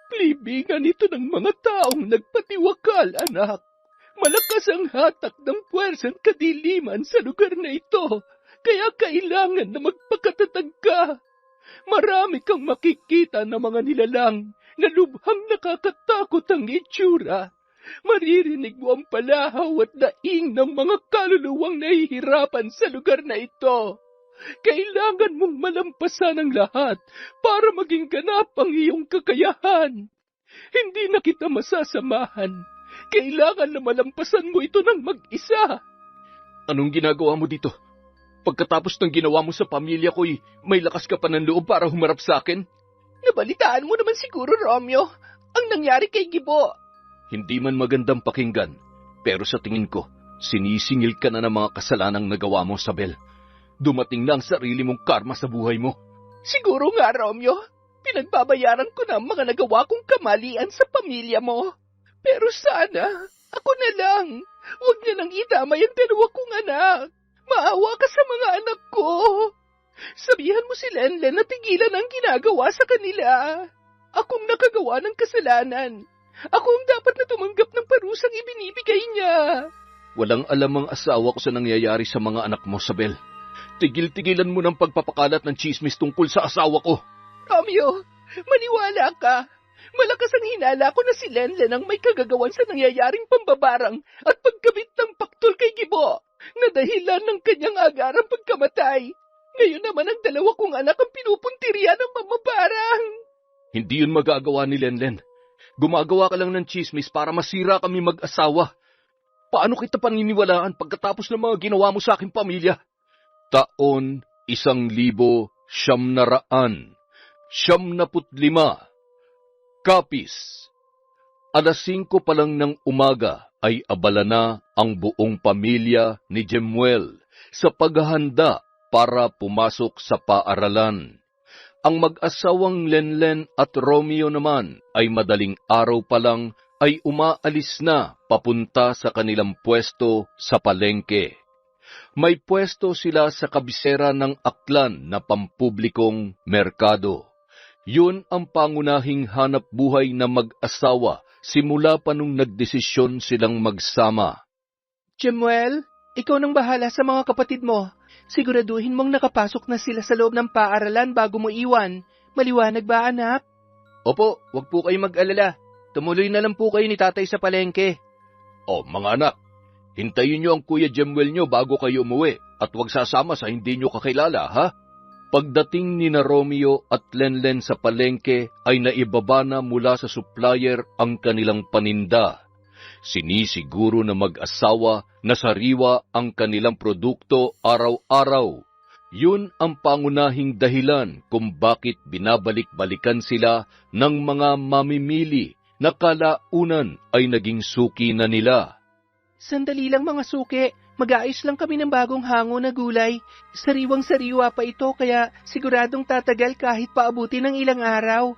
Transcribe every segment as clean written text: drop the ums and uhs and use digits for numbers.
Libingan ito ng mga taong nagpatiwakal, anak. Malakas ang hatak ng puwersang kadiliman sa lugar na ito, kaya kailangan na magpakatatag ka. Marami kang makikita na mga nilalang na lubhang nakakatakot ang itsura. Maririnig mo ang palahaw at daing ng mga kaluluwang nahihirapan sa lugar na ito. Kailangan mong malampasan ang lahat para maging ganap ang iyong kakayahan. Hindi na kita masasamahan. Kailangan na malampasan mo ito ng mag-isa. Anong ginagawa mo dito? Pagkatapos ng ginawa mo sa pamilya ko'y may lakas ka pa ng loob para humarap sa akin? Nabalitaan mo naman siguro, Romeo, ang nangyari kay Gibo. Hindi man magandang pakinggan, pero sa tingin ko, sinisingil ka na ng mga kasalanang nagawa mo, Sabel. Dumating na ang sarili mong karma sa buhay mo. Siguro nga, Romeo. Pinagbabayaran ko na ang mga nagawa kong kamalian sa pamilya mo. Pero sana, ako na lang. Huwag niya nang idamay ang dalawa kong anak. Maawa ka sa mga anak ko. Sabihan mo si Lenlen na tigilan ang ginagawa sa kanila. Akong nakagawa ng kasalanan. Ako ang dapat na tumanggap ng parusang ibinibigay niya. Walang alam ang asawa ko sa nangyayari sa mga anak mo, Sabel. Tigil-tigilan mo ng pagpapakalat ng chismis tungkol sa asawa ko. Romeo, maniwala ka. Malakas ang hinala ko na si Lenlen ang may kagagawan sa nangyayaring pambabarang at pagkabit ng paktol kay Gibo na dahilan ng kanyang agarang pagkamatay. Ngayon naman ang dalawa kong anak ang pinupuntirya ng mamabarang. Hindi yun magagawa ni Lenlen. Gumagawa ka lang ng chismis para masira kami mag-asawa. Paano kita paniniwalaan pagkatapos ng mga ginawa mo sa aking pamilya? Taon 1,900, 95. Kapis. 5:00 pa lang ng umaga ay abala na ang buong pamilya ni Jemuel sa paghahanda para pumasok sa paaralan. Ang mag-asawang Lenlen at Romeo naman ay madaling araw pa lang ay umaalis na papunta sa kanilang pwesto sa palengke. May pwesto sila sa kabisera ng aklan na pampublikong merkado. Yun ang pangunahing hanap buhay na mag-asawa simula pa nung nagdesisyon silang magsama. Jemuel, ikaw nang bahala sa mga kapatid mo. Siguraduhin mong nakapasok na sila sa loob ng paaralan bago mo iwan. Maliwanag ba, anak? Opo, wag po kayo mag-alala. Tumuloy na lang po kayo ni tatay sa palengke. O, mga anak, hintayin niyo ang Kuya Jemuel niyo bago kayo umuwi at wag sasama sa hindi niyo kakilala, ha? Pagdating ni na Romeo at Lenlen sa palengke ay naibaba na mula sa supplier ang kanilang paninda. Sinisiguro na mag-asawa na sariwa ang kanilang produkto araw-araw. Yun ang pangunahing dahilan kung bakit binabalik-balikan sila ng mga mamimili na kalaunan ay naging suki na nila. Sandali lang mga suki, mag-aayos lang kami ng bagong hango na gulay. Sariwang-sariwa pa ito kaya siguradong tatagal kahit paabuti ng ilang araw.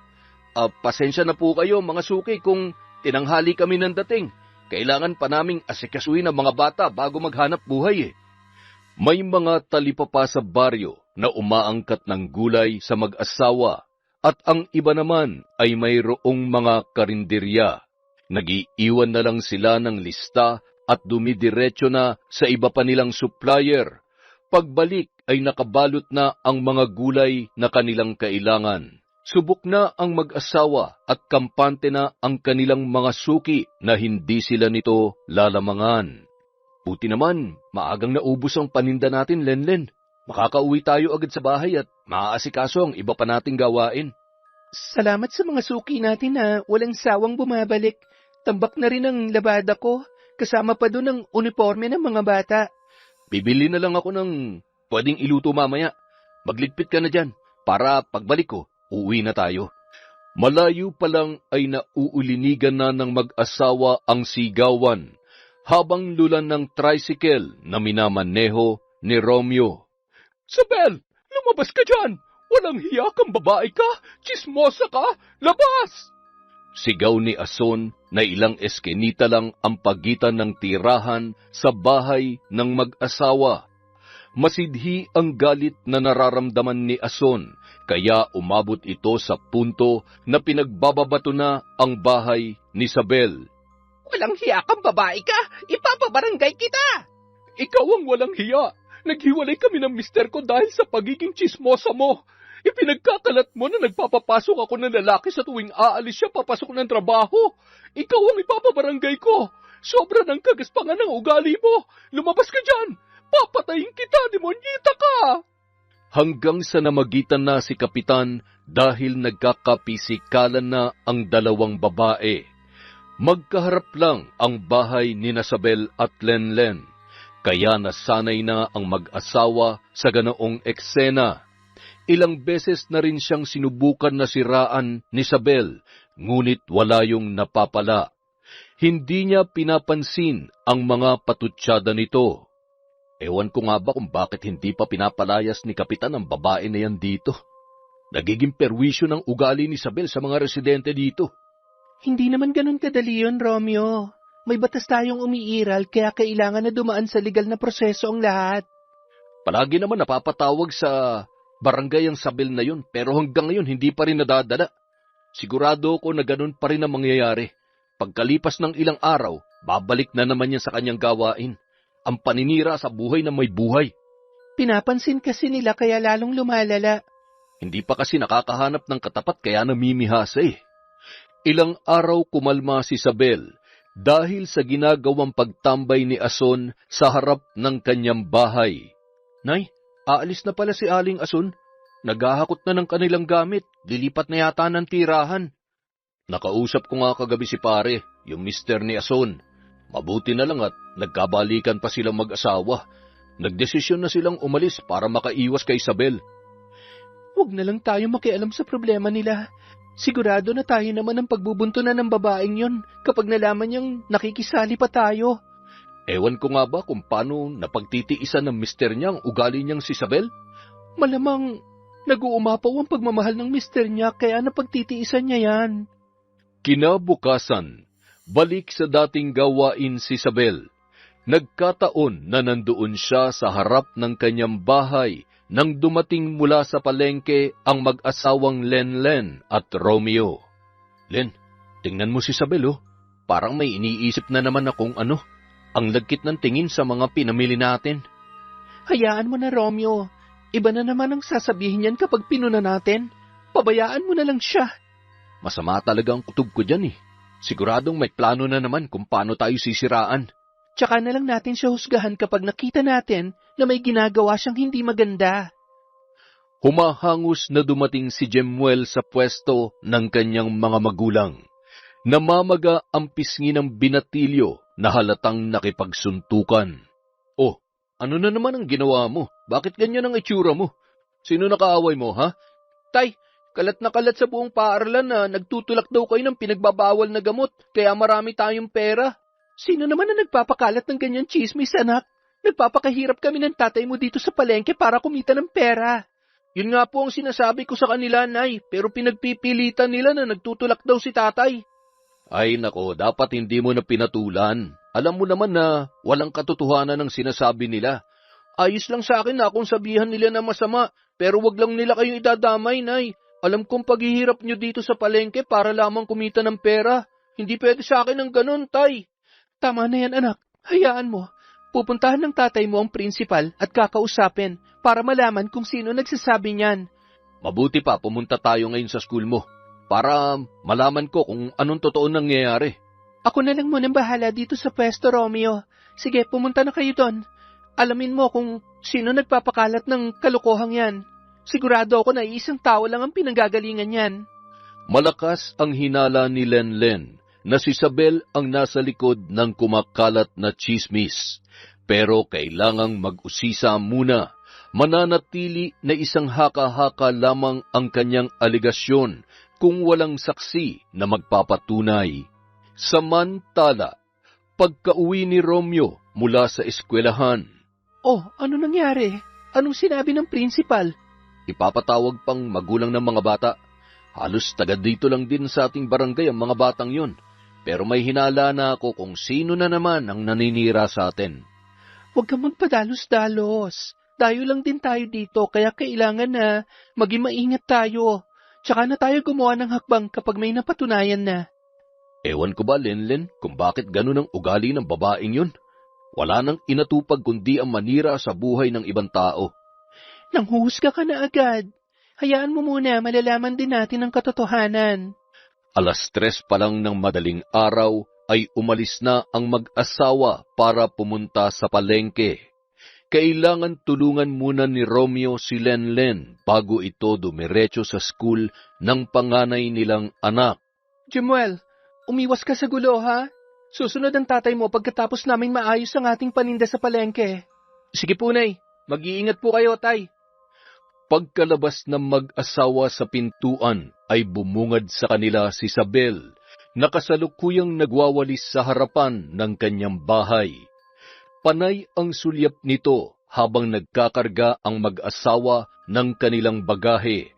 Pasensya na po kayo mga suki kung tinanghali kami ng dating. Kailangan pa naming asikasuhin ang mga bata bago maghanap buhay. May mga talipapa sa baryo na umaangkat ng gulay sa mag-asawa at ang iba naman ay mayroong mga karinderya. Nag-iiwan na lang sila ng lista at dumidiretso na sa iba pa nilang supplier. Pagbalik ay nakabalot na ang mga gulay na kanilang kailangan. Subok na ang mag-asawa at kampante na ang kanilang mga suki na hindi sila nito lalamangan. Buti naman, maagang naubos ang paninda natin, Lenlen. Makakauwi tayo agad sa bahay at maaasikaso ang iba pa nating gawain. Salamat sa mga suki natin na walang sawang bumabalik. Tambak na rin ang labada ko, kasama pa doon ang uniforme ng mga bata. Bibili na lang ako ng pwedeng iluto mamaya. Magligpit ka na dyan para pagbalik ko, uuwi na tayo. Malayo pa lang ay nauulinigan na ng mag-asawa ang sigawan habang lulan ng tricycle na minamaneho ni Romeo. Sabel, lumabas ka dyan! Walang hiya kang babae ka! Chismosa ka! Labas! Sigaw ni Ason na ilang eskenita lang ang pagitan ng tirahan sa bahay ng mag-asawa. Masidhi ang galit na nararamdaman ni Ason Kaya umabot ito sa punto na pinagbababato na ang bahay ni Isabel. Walang hiya kang babae ka! Ipapabarangay kita! Ikaw ang walang hiya! Naghiwalay kami ng mister ko dahil sa pagiging chismosa mo. Ipinagkakalat mo na nagpapapasok ako ng lalaki sa tuwing aalis siya papasok ng trabaho. Ikaw ang ipapabarangay ko. Sobra ng kagaspangan ng ugali mo. Lumabas ka dyan. Papatayin kita, demonyita ka. Hanggang sa namagitan na si Kapitan dahil nagkakapisikalan na ang dalawang babae. Magkaharap lang ang bahay ni Isabel at Lenlen. Kaya nasanay na ang mag-asawa sa ganoong eksena. Ilang beses na rin siyang sinubukan na siraan ni Isabel, ngunit wala yung napapala. Hindi niya pinapansin ang mga patutsada nito. Ewan ko nga ba kung bakit hindi pa pinapalayas ni Kapitan ang babae na yan dito. Nagiging perwisyo ng ugali ni Isabel sa mga residente dito. Hindi naman ganun kadali yun, Romeo. May batas tayong umiiral kaya kailangan na dumaan sa legal na proseso ang lahat. Palagi naman napapatawag sa barangay ang Isabel na yun, pero hanggang ngayon hindi pa rin nadadala. Sigurado ko na ganun pa rin ang mangyayari. Pagkalipas ng ilang araw, babalik na naman yan sa kanyang gawain. Ang paninira sa buhay na may buhay. Pinapansin kasi nila kaya lalong lumalala. Hindi pa kasi nakakahanap ng katapat kaya namimihasa eh. Ilang araw kumalma si Isabel dahil sa ginagawang pagtambay ni Ason sa harap ng kanyang bahay. Nay, aalis na pala si Aling Ason. Naghahakot na ng kanilang gamit. Lilipat na yata ng tirahan. Nakausap ko nga kagabi si pare, yung mister ni Ason. Mabuti na lang at nagkabalikan pa silang mag-asawa. Nagdesisyon na silang umalis para makaiwas kay Isabel. Huwag na lang tayo makialam sa problema nila. Sigurado na tayo naman ang pagbubuntunan ng babaeng yon kapag nalaman niyang nakikisali pa tayo. Ewan ko nga ba kung paano napagtitiisan ng mister niya ang ugali niyang si Isabel? Malamang nag-uumapaw ang pagmamahal ng mister niya kaya napagtitiisan niya yan. Kinabukasan, balik sa dating gawain si Isabel. Nagkataon na nandoon siya sa harap ng kanyang bahay nang dumating mula sa palengke ang mag-asawang Lenlen at Romeo. Len, tingnan mo si Isabel oh. Parang may iniisip na naman akong ano. Ang lagkit ng tingin sa mga pinamili natin. Hayaan mo na, Romeo. Iba na naman ang sasabihin niyan kapag pinuna natin. Pabayaan mo na lang siya. Masama talaga ang kutob ko dyan eh. Siguradong may plano na naman kung paano tayo sisiraan. Tsaka na lang natin siya husgahan kapag nakita natin na may ginagawa siyang hindi maganda. Humahangos na dumating si Jemuel sa pwesto ng kanyang mga magulang. Namamaga ang pisngi ng binatilyo na halatang nakipagsuntukan. Oh, ano na naman ang ginawa mo? Bakit ganyan ang itsura mo? Sino nakaaway mo, ha? Tay, kalat na kalat sa buong paaralan na nagtutulak daw kayo ng pinagbabawal na gamot kaya marami tayong pera. Sino naman na nagpapakalat ng ganyan chismis, anak? Nagpapakahirap kami ng tatay mo dito sa palengke para kumita ng pera. Yun nga po ang sinasabi ko sa kanila, Nay, pero pinagpipilitan nila na nagtutulak daw si tatay. Ay nako, dapat hindi mo na pinatulan. Alam mo naman na walang katotohanan ng sinasabi nila. Ayos lang sa akin na kung sabihan nila na masama, pero wag lang nila kayong idadamay, Nay. Alam kong paghihirap nyo dito sa palengke para lamang kumita ng pera. Hindi pwede sa akin ng ganun, Tay. Tama na yan, anak. Hayaan mo. Pupuntahan ng tatay mo ang prinsipal at kakausapin para malaman kung sino nagsasabi niyan. Mabuti pa pumunta tayo ngayon sa school mo para malaman ko kung anong totoo nangyayari. Ako na lang munang bahala dito sa pwesto, Romeo. Sige, pumunta na kayo doon. Alamin mo kung sino nagpapakalat ng kalokohang yan. Sigurado ako na isang tao lang ang pinanggagalingan yan. Malakas ang hinala ni Lenlen na si Isabel ang nasa likod ng kumakalat na chismis. Pero kailangang mag-usisa muna. Mananatili na isang haka-haka lamang ang kanyang aligasyon kung walang saksi na magpapatunay. Samantala, pagka-uwi ni Romeo mula sa eskwelahan. Oh, ano nangyari? Anong sinabi ng prinsipal? Ipapatawag pang magulang ng mga bata. Halos taga dito lang din sa ating barangay ang mga batang yun. Pero may hinala na ako kung sino na naman ang naninira sa atin. Huwag kang magpadalos-dalos. dayo lang din tayo dito kaya kailangan na maging maingat tayo. Tsaka na tayo gumawa ng hakbang kapag may napatunayan na. Ewan ko ba, Lenlen, kung bakit ganun ang ugali ng babaeng yun? Wala nang inatupag kundi ang manira sa buhay ng ibang tao. Nanghuhusga ka na agad. Hayaan mo muna, malalaman din natin ang katotohanan. 3:00 pa lang ng madaling araw ay umalis na ang mag-asawa para pumunta sa palengke. Kailangan tulungan muna ni Romeo si Lenlen bago ito dumiretso sa school ng panganay nilang anak. Jemuel, umiwas ka sa gulo ha? Susunod ang tatay mo pagkatapos namin maayos ang ating paninda sa palengke. Sige po, Nay. Mag-iingat po kayo, Tay. Pagkalabas ng mag-asawa sa pintuan ay bumungad sa kanila si Isabel, na kasalukuyang nagwawalis sa harapan ng kanyang bahay. Panay ang sulyap nito habang nagkakarga ang mag-asawa ng kanilang bagahe.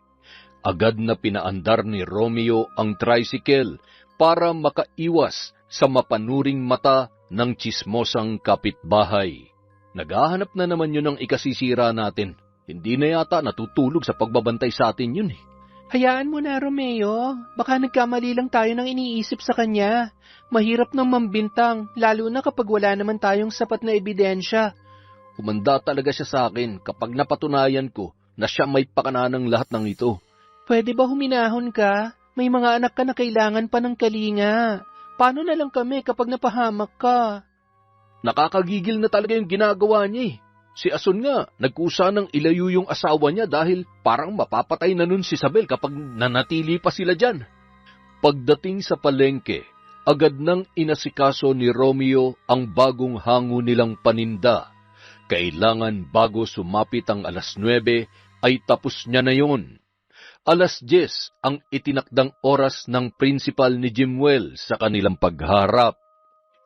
Agad na pinaandar ni Romeo ang tricycle para makaiwas sa mapanuring mata ng tsismosang kapitbahay. Naghahanap na naman yun ng ikasisira natin. Hindi na yata natutulog sa pagbabantay sa atin yun eh. Hayaan mo na, Romeo. Baka nagkamali lang tayo ng iniisip sa kanya. Mahirap nang mambintang, lalo na kapag wala naman tayong sapat na ebidensya. Humanda talaga siya sa akin kapag napatunayan ko na siya may pakana ng lahat ng ito. Pwede ba huminahon ka? May mga anak ka na kailangan pa ng kalinga. Paano na lang kami kapag napahamak ka? Nakakagigil na talaga yung ginagawa niya eh. Si Ason nga, nagkusa ng ilayo yung asawa niya dahil parang mapapatay na nun si Isabel kapag nanatili pa sila dyan. Pagdating sa palengke, agad nang inasikaso ni Romeo ang bagong hango nilang paninda. Kailangan bago sumapit ang 9:00 ay tapos niya na yon. 10:00 ang itinakdang oras ng principal ni Jemuel sa kanilang pagharap.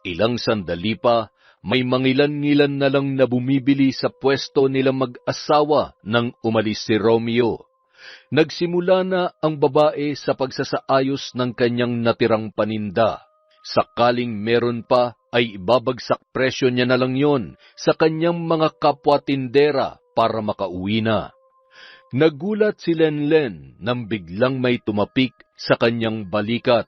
Ilang sandali pa, may mangilan-ngilan na lang na bumibili sa pwesto nila mag-asawa nang umalis si Romeo. Nagsimula na ang babae sa pagsasaayos ng kanyang natirang paninda. Sakaling meron pa, ay ibabagsak presyo niya na lang yon sa kanyang mga kapwa-tindera para makauwi na. Nagulat si Lenlen nang biglang may tumapik sa kanyang balikat.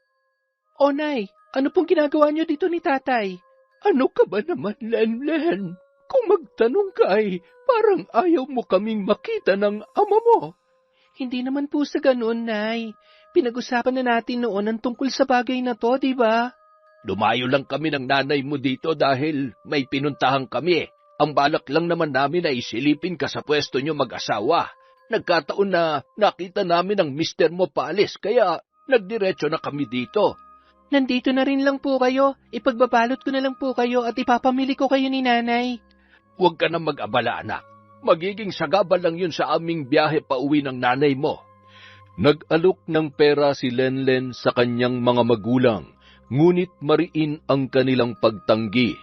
O Nay, ano pong ginagawa niyo dito ni Tatay? Ano ka ba naman, Lenlen? Kung magtanong ka ay parang ayaw mo kaming makita ng ama mo. Hindi naman po sa ganoon, Nay. Pinag-usapan na natin noon ang tungkol sa bagay na to, di ba? Lumayo lang kami ng nanay mo dito dahil may pinuntahan kami. Ang balak lang naman namin ay silipin ka sa pwesto nyo mag-asawa. Nagkataon na nakita namin ang mister mo paalis, kaya nagdiretso na kami dito. Nandito na rin lang po kayo. Ipagbabalot ko na lang po kayo at ipapamili ko kayo ni Nanay. Huwag ka na mag-abala, anak. Magiging sagabal lang yun sa aming biyahe pauwi ng nanay mo. Nag-alok ng pera si Lenlen sa kanyang mga magulang, ngunit mariin ang kanilang pagtanggi.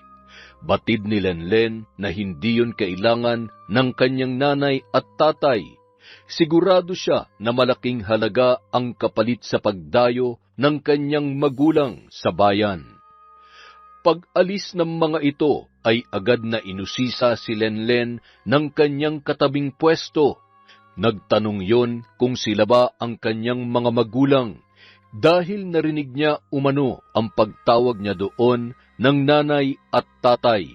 Batid ni Lenlen na hindi yun kailangan ng kanyang nanay at tatay. Sigurado siya na malaking halaga ang kapalit sa pagdayo ng kanyang magulang sa bayan. Pag-alis ng mga ito ay agad na inusisa si Lenlen ng kanyang katabing pwesto. Nagtanong yon kung sila ba ang kanyang mga magulang dahil narinig niya umano ang pagtawag niya doon ng nanay at tatay.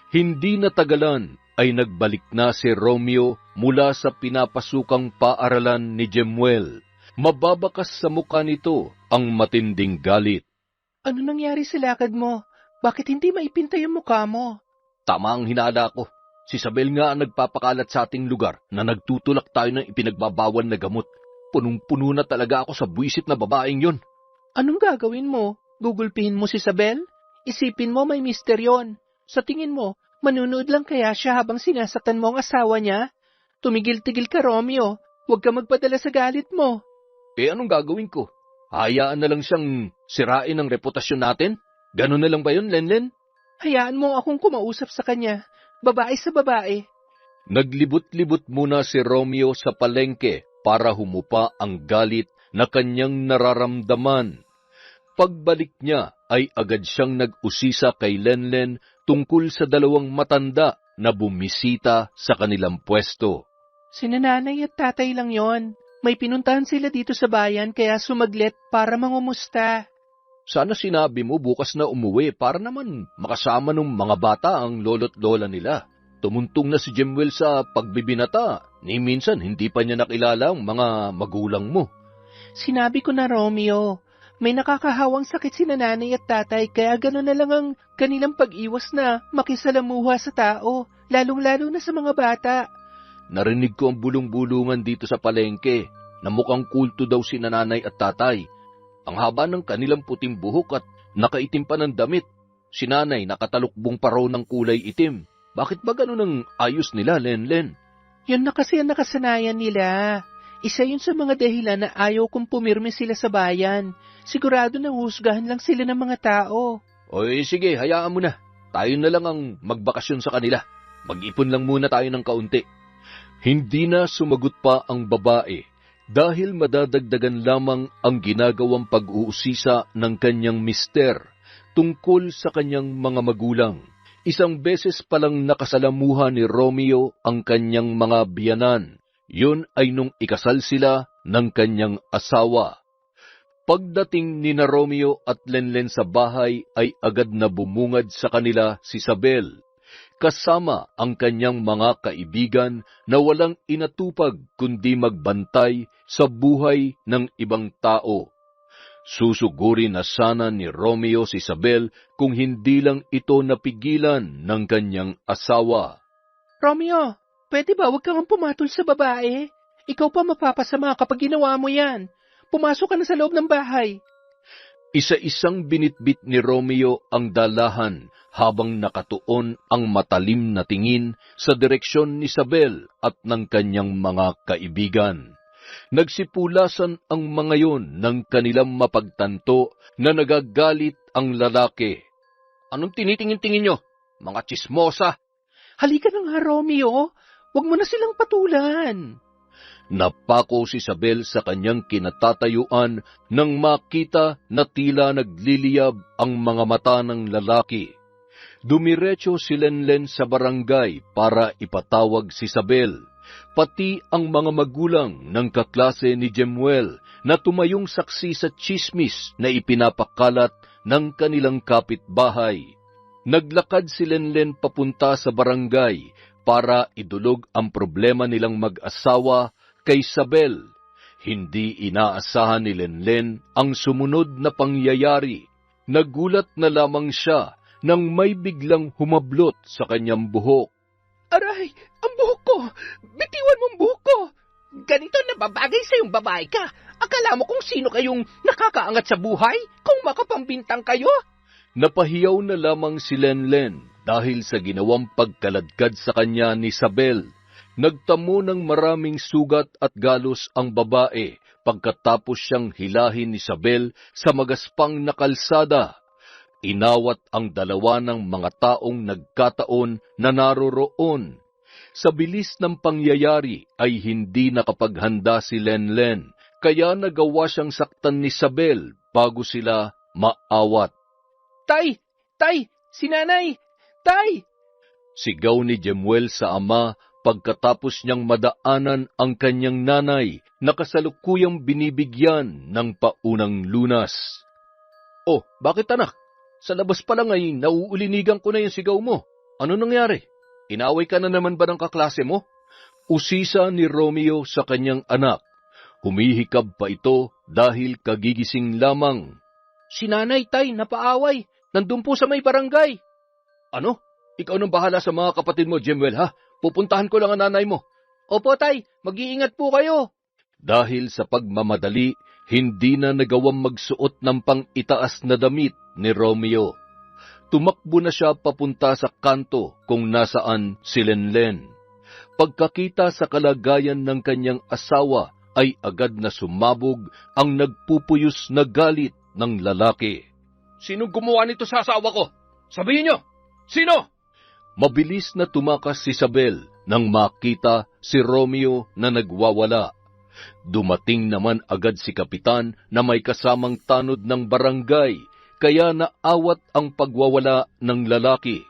Hindi natagalan ay nagbalik na si Romeo mula sa pinapasukang paaralan ni Jemuel. Mababakas sa mukha nito ang matinding galit. Ano nangyari sa lakad mo? Bakit hindi maipinta yung mukha mo? Tama ang hinala ko. Si Isabel nga ang nagpapakalat sa ating lugar na nagtutulak tayo ng ipinagbabawal na gamot. Punong-puno na talaga ako sa buwisit na babaeng yon. Anong gagawin mo? Gugulpihin mo si Isabel? Isipin mo may misteryon. Sa tingin mo, manunood lang kaya siya habang sinasaktan mo ang asawa niya? Tumigil-tigil ka, Romeo. Huwag ka magpadala sa galit mo. Anong gagawin ko? Hayaan na lang siyang sirain ang reputasyon natin? Ganun na lang ba yun, Lenlen? Hayaan mo akong kumausap sa kanya. Babae sa babae. Naglibot-libot muna si Romeo sa palengke para humupa ang galit na kanyang nararamdaman. Pagbalik niya ay agad siyang nag-usisa kay Lenlen tungkol sa dalawang matanda na bumisita sa kanilang pwesto. Sina nanay at tatay lang yon. May pinuntahan sila dito sa bayan kaya sumaglit para mangumusta. Sana sinabi mo bukas na umuwi para naman makasama ng mga bata ang lolo't lola nila. Tumuntong na si Jemuel sa pagbibinata, ni minsan hindi pa niya nakilala ang mga magulang mo. Sinabi ko na, Romeo, may nakakahawang sakit si nanay at tatay kaya gano'n na lang ang kanilang pag-iwas na makisalamuha sa tao, lalong-lalo na sa mga bata. Narinig ko ang bulong-bulungan dito sa palengke na mukhang kulto daw si nanay at tatay. Ang haba ng kanilang puting buhok at nakaitim pa ng damit. Si nanay nakatalukbong pa raw ng kulay itim. Bakit ba ganun ang ayos nila, Lenlen? Yun na kasi ang nakasanayan nila. Isa yun sa mga dahilan na ayaw kong pumirme sila sa bayan. Sigurado na husgahan lang sila ng mga tao. Oy, sige, hayaan mo na. Tayo na lang ang magbakasyon sa kanila. Mag-ipon lang muna tayo ng kaunti. Hindi na sumagot pa ang babae dahil madadagdagan lamang ang ginagawang pag-uusisa ng kanyang mister tungkol sa kanyang mga magulang. Isang beses palang nakasalamuha ni Romeo ang kanyang mga biyanan. Yun ay nung ikasal sila ng kanyang asawa. Pagdating ni na Romeo at Lenlen sa bahay ay agad na bumungad sa kanila si Isabel, kasama ang kanyang mga kaibigan na walang inatupag kundi magbantay sa buhay ng ibang tao. Susugurin na sana ni Romeo si Isabel kung hindi lang ito napigilan ng kanyang asawa. Romeo, pwede ba huwag kang pumatol sa babae? Ikaw pa mapapasama kapag ginawa mo yan. Pumasok ka na sa loob ng bahay. Isa-isang binitbit ni Romeo ang dalahan habang nakatuon ang matalim na tingin sa direksyon ni Isabel at ng kanyang mga kaibigan. Nagsipulasan ang mga yon ng kanilang mapagtanto na nagagalit ang lalaki. Anong tinitingin-tingin nyo? Mga tsismosa! Halika na nga, Romeo. Huwag mo na silang patulan. Napako si Isabel sa kanyang kinatatayuan nang makita na tila nagliliyab ang mga mata ng lalaki. Dumiretso si Lenlen sa barangay para ipatawag si Isabel. Pati ang mga magulang ng kaklase ni Jemuel na tumayong saksi sa tsismis na ipinapakalat ng kanilang kapitbahay. Naglakad si Lenlen papunta sa barangay para idulog ang problema nilang mag-asawa kay Isabel. Hindi inaasahan ni Lenlen ang sumunod na pangyayari. Nagulat na lamang siya nang may biglang humablot sa kanyang buhok. Aray, ang buhok ko! Bitiwan mo ang buhok ko! Ganito na babagay sa yung babae ka. Akala mo kung sino kayong nakakaangat sa buhay? Kung makapambintang kayo? Napahiyaw na lamang si Lenlen dahil sa ginawang pagkaladkad sa kanya ni Isabel. Nagtamo ng maraming sugat at galos ang babae pagkatapos siyang hilahin ni Isabel sa magaspang na kalsada. Inawat ang dalawa ng mga taong nagkataon na naroroon. Sa bilis ng pangyayari ay hindi nakapaghanda si Lenlen, kaya nagawa siyang saktan ni Isabel bago sila maawat. Tay! Tay! Si nanay! Tay! Sigaw ni Jemuel sa ama pagkatapos niyang madaanan ang kanyang nanay na kasalukuyang binibigyan ng paunang lunas. Oh, bakit anak? Sa labas pa lang ay nauulinigan ko na yung sigaw mo. Ano nangyari? Inaway ka na naman ba ng kaklase mo? Usisa ni Romeo sa kanyang anak. Humihikab pa ito dahil kagigising lamang. Si nanay, tay, napaaway. Nandun po sa may barangay. Ano? Ikaw nang bahala sa mga kapatid mo, Jemuel, ha? Pupuntahan ko lang ang nanay mo. Opo, tay. Mag-iingat po kayo. Dahil sa pagmamadali, hindi na nagawang magsuot ng pang-itaas na damit ni Romeo. Tumakbo na siya papunta sa kanto kung nasaan si Lenlen. Pagkakita sa kalagayan ng kanyang asawa ay agad na sumabog ang nagpupuyos na galit ng lalaki. Sinong gumawa nito sa asawa ko? Sabihin nyo! Sino? Mabilis na tumakas si Isabel nang makita si Romeo na nagwawala. Dumating naman agad si Kapitan na may kasamang tanod ng barangay, kaya naawat ang pagwawala ng lalaki.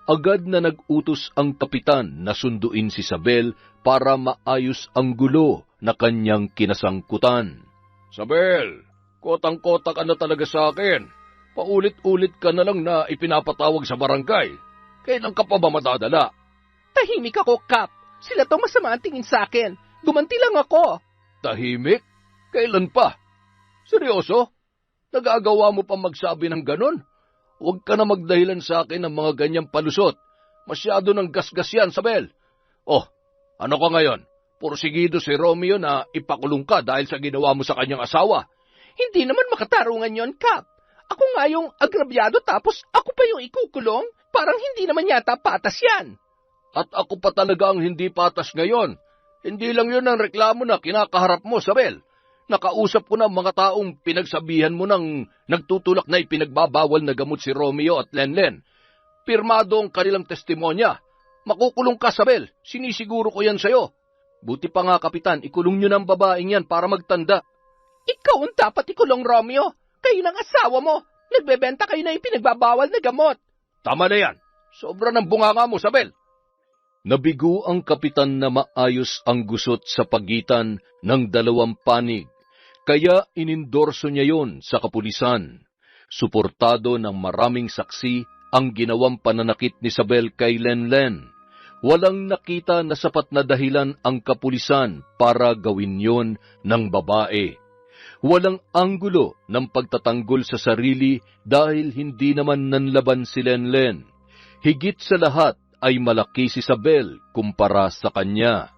Agad na nag-utos ang kapitan na sunduin si Isabel para maayos ang gulo na kanyang kinasangkutan. Isabel, kotang-kota ka na talaga sa akin. Paulit-ulit ka na lang na ipinapatawag sa barangay. Kailan ka pa ba madadala? Tahimik ako, Kap. Sila to masama ang tingin sa akin. Gumanti lang ako. Tahimik? Kailan pa? Seryoso? Nagagawa mo pa magsabi ng ganon? Huwag ka na magdahilan sa akin ng mga ganyang palusot. Masyado ng gasgas yan, Isabel. Oh, ano ka ngayon? Porsigido si Romeo na ipakulong ka dahil sa ginawa mo sa kanyang asawa. Hindi naman makatarungan yon, Kap. Ako nga yung agrabyado tapos ako pa yung ikukulong? Parang hindi naman yata patas yan. At ako pa talaga ang hindi patas ngayon. Hindi lang yun ang reklamo na kinakaharap mo, Isabel. Nakausap ko ng mga taong pinagsabihan mo ng nagtutulak na ipinagbabawal na gamot si Romeo at Lenlen. Pirmado ang kanilang testimonya. Makukulong ka, Isabel. Sinisiguro ko yan sa'yo. Buti pa nga, Kapitan, ikulong nyo ng babaeng yan para magtanda. Ikaw ang dapat ikulong, Romeo. Kayo ng asawa mo. Nagbebenta kayo na ipinagbabawal na gamot. Tama na yan. Sobra ng bunganga mo, Isabel. Nabigo ang kapitan na maayos ang gusot sa pagitan ng dalawang panig, kaya inindorso niya yon sa kapulisan. Suportado ng maraming saksi ang ginawang pananakit ni Isabel kay Lenlen. Walang nakita na sapat na dahilan ang kapulisan para gawin yon ng babae. Walang anggulo ng pagtatanggol sa sarili dahil hindi naman nanlaban si Lenlen. Higit sa lahat ay malaki si Isabel kumpara sa kanya.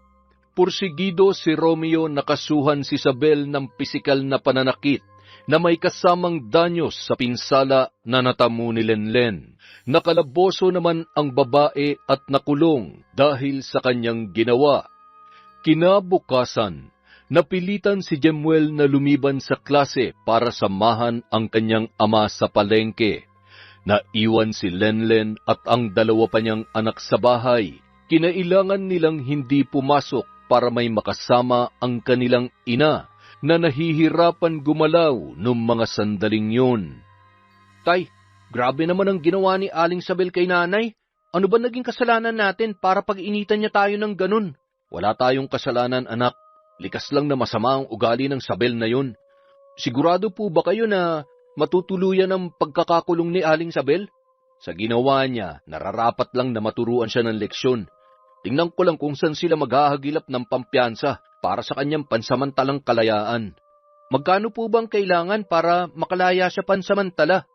Pursigido si Romeo na kasuhan si Isabel ng pisikal na pananakit na may kasamang danyos sa pinsala na natamo ni Lenlen. Nakalaboso naman ang babae at nakulong dahil sa kanyang ginawa. Kinabukasan, napilitan si Jemuel na lumiban sa klase para samahan ang kanyang ama sa palengke. Naiwan si Lenlen at ang dalawa pa niyang anak sa bahay. Kinailangan nilang hindi pumasok para may makasama ang kanilang ina na nahihirapan gumalaw noong mga sandaling yun. Tay, grabe naman ang ginawa ni Aling Isabel kay nanay. Ano ba naging kasalanan natin para pag-initan niya tayo ng ganun? Wala tayong kasalanan, anak. Likas lang na masama ang ugali ng Isabel na yun. Sigurado po ba kayo na matutuluyan ang pagkakakulong ni Aling Isabel? Sa ginawa niya, nararapat lang na maturuan siya ng leksyon. Tingnan ko lang kung saan sila maghahagilap ng pampiyansa para sa kanyang pansamantalang kalayaan. Magkano po bang kailangan para makalaya siya pansamantala?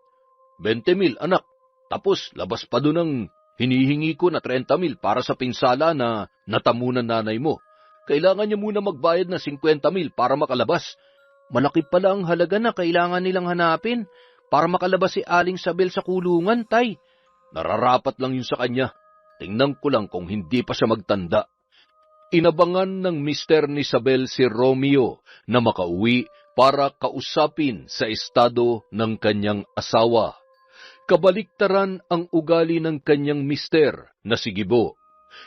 20,000, anak. Tapos, labas pa doon ang hinihingi ko na 30,000 para sa pinsala na natamunan nanay mo. Kailangan niya muna magbayad na 50,000 para makalabas. Malaki pala ang halaga na kailangan nilang hanapin para makalabas si Aling Isabel sa kulungan, tay. Nararapat lang yun sa kanya. Tingnan ko lang kung hindi pa siya magtanda. Inabangan ng mister ni Isabel si Romeo na makauwi para kausapin sa estado ng kanyang asawa. Kabaliktaran ang ugali ng kanyang mister na si Gibo.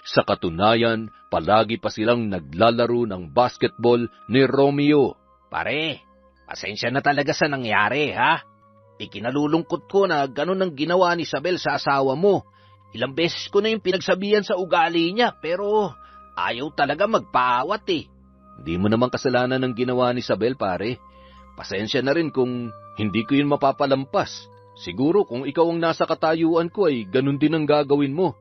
Sa katunayan, palagi pa silang naglalaro ng basketball ni Romeo. Pare, pasensya na talaga sa nangyari, ha? Ikinalulungkot ko na ganun ang ginawa ni Isabel sa asawa mo. Ilang beses ko na yung pinagsabihan sa ugali niya, pero ayaw talaga magpaawat eh. Hindi mo naman kasalanan ng ginawa ni Isabel, pare. Pasensya na rin kung hindi ko yun mapapalampas. Siguro kung ikaw ang nasa katayuan ko ay ganun din ang gagawin mo.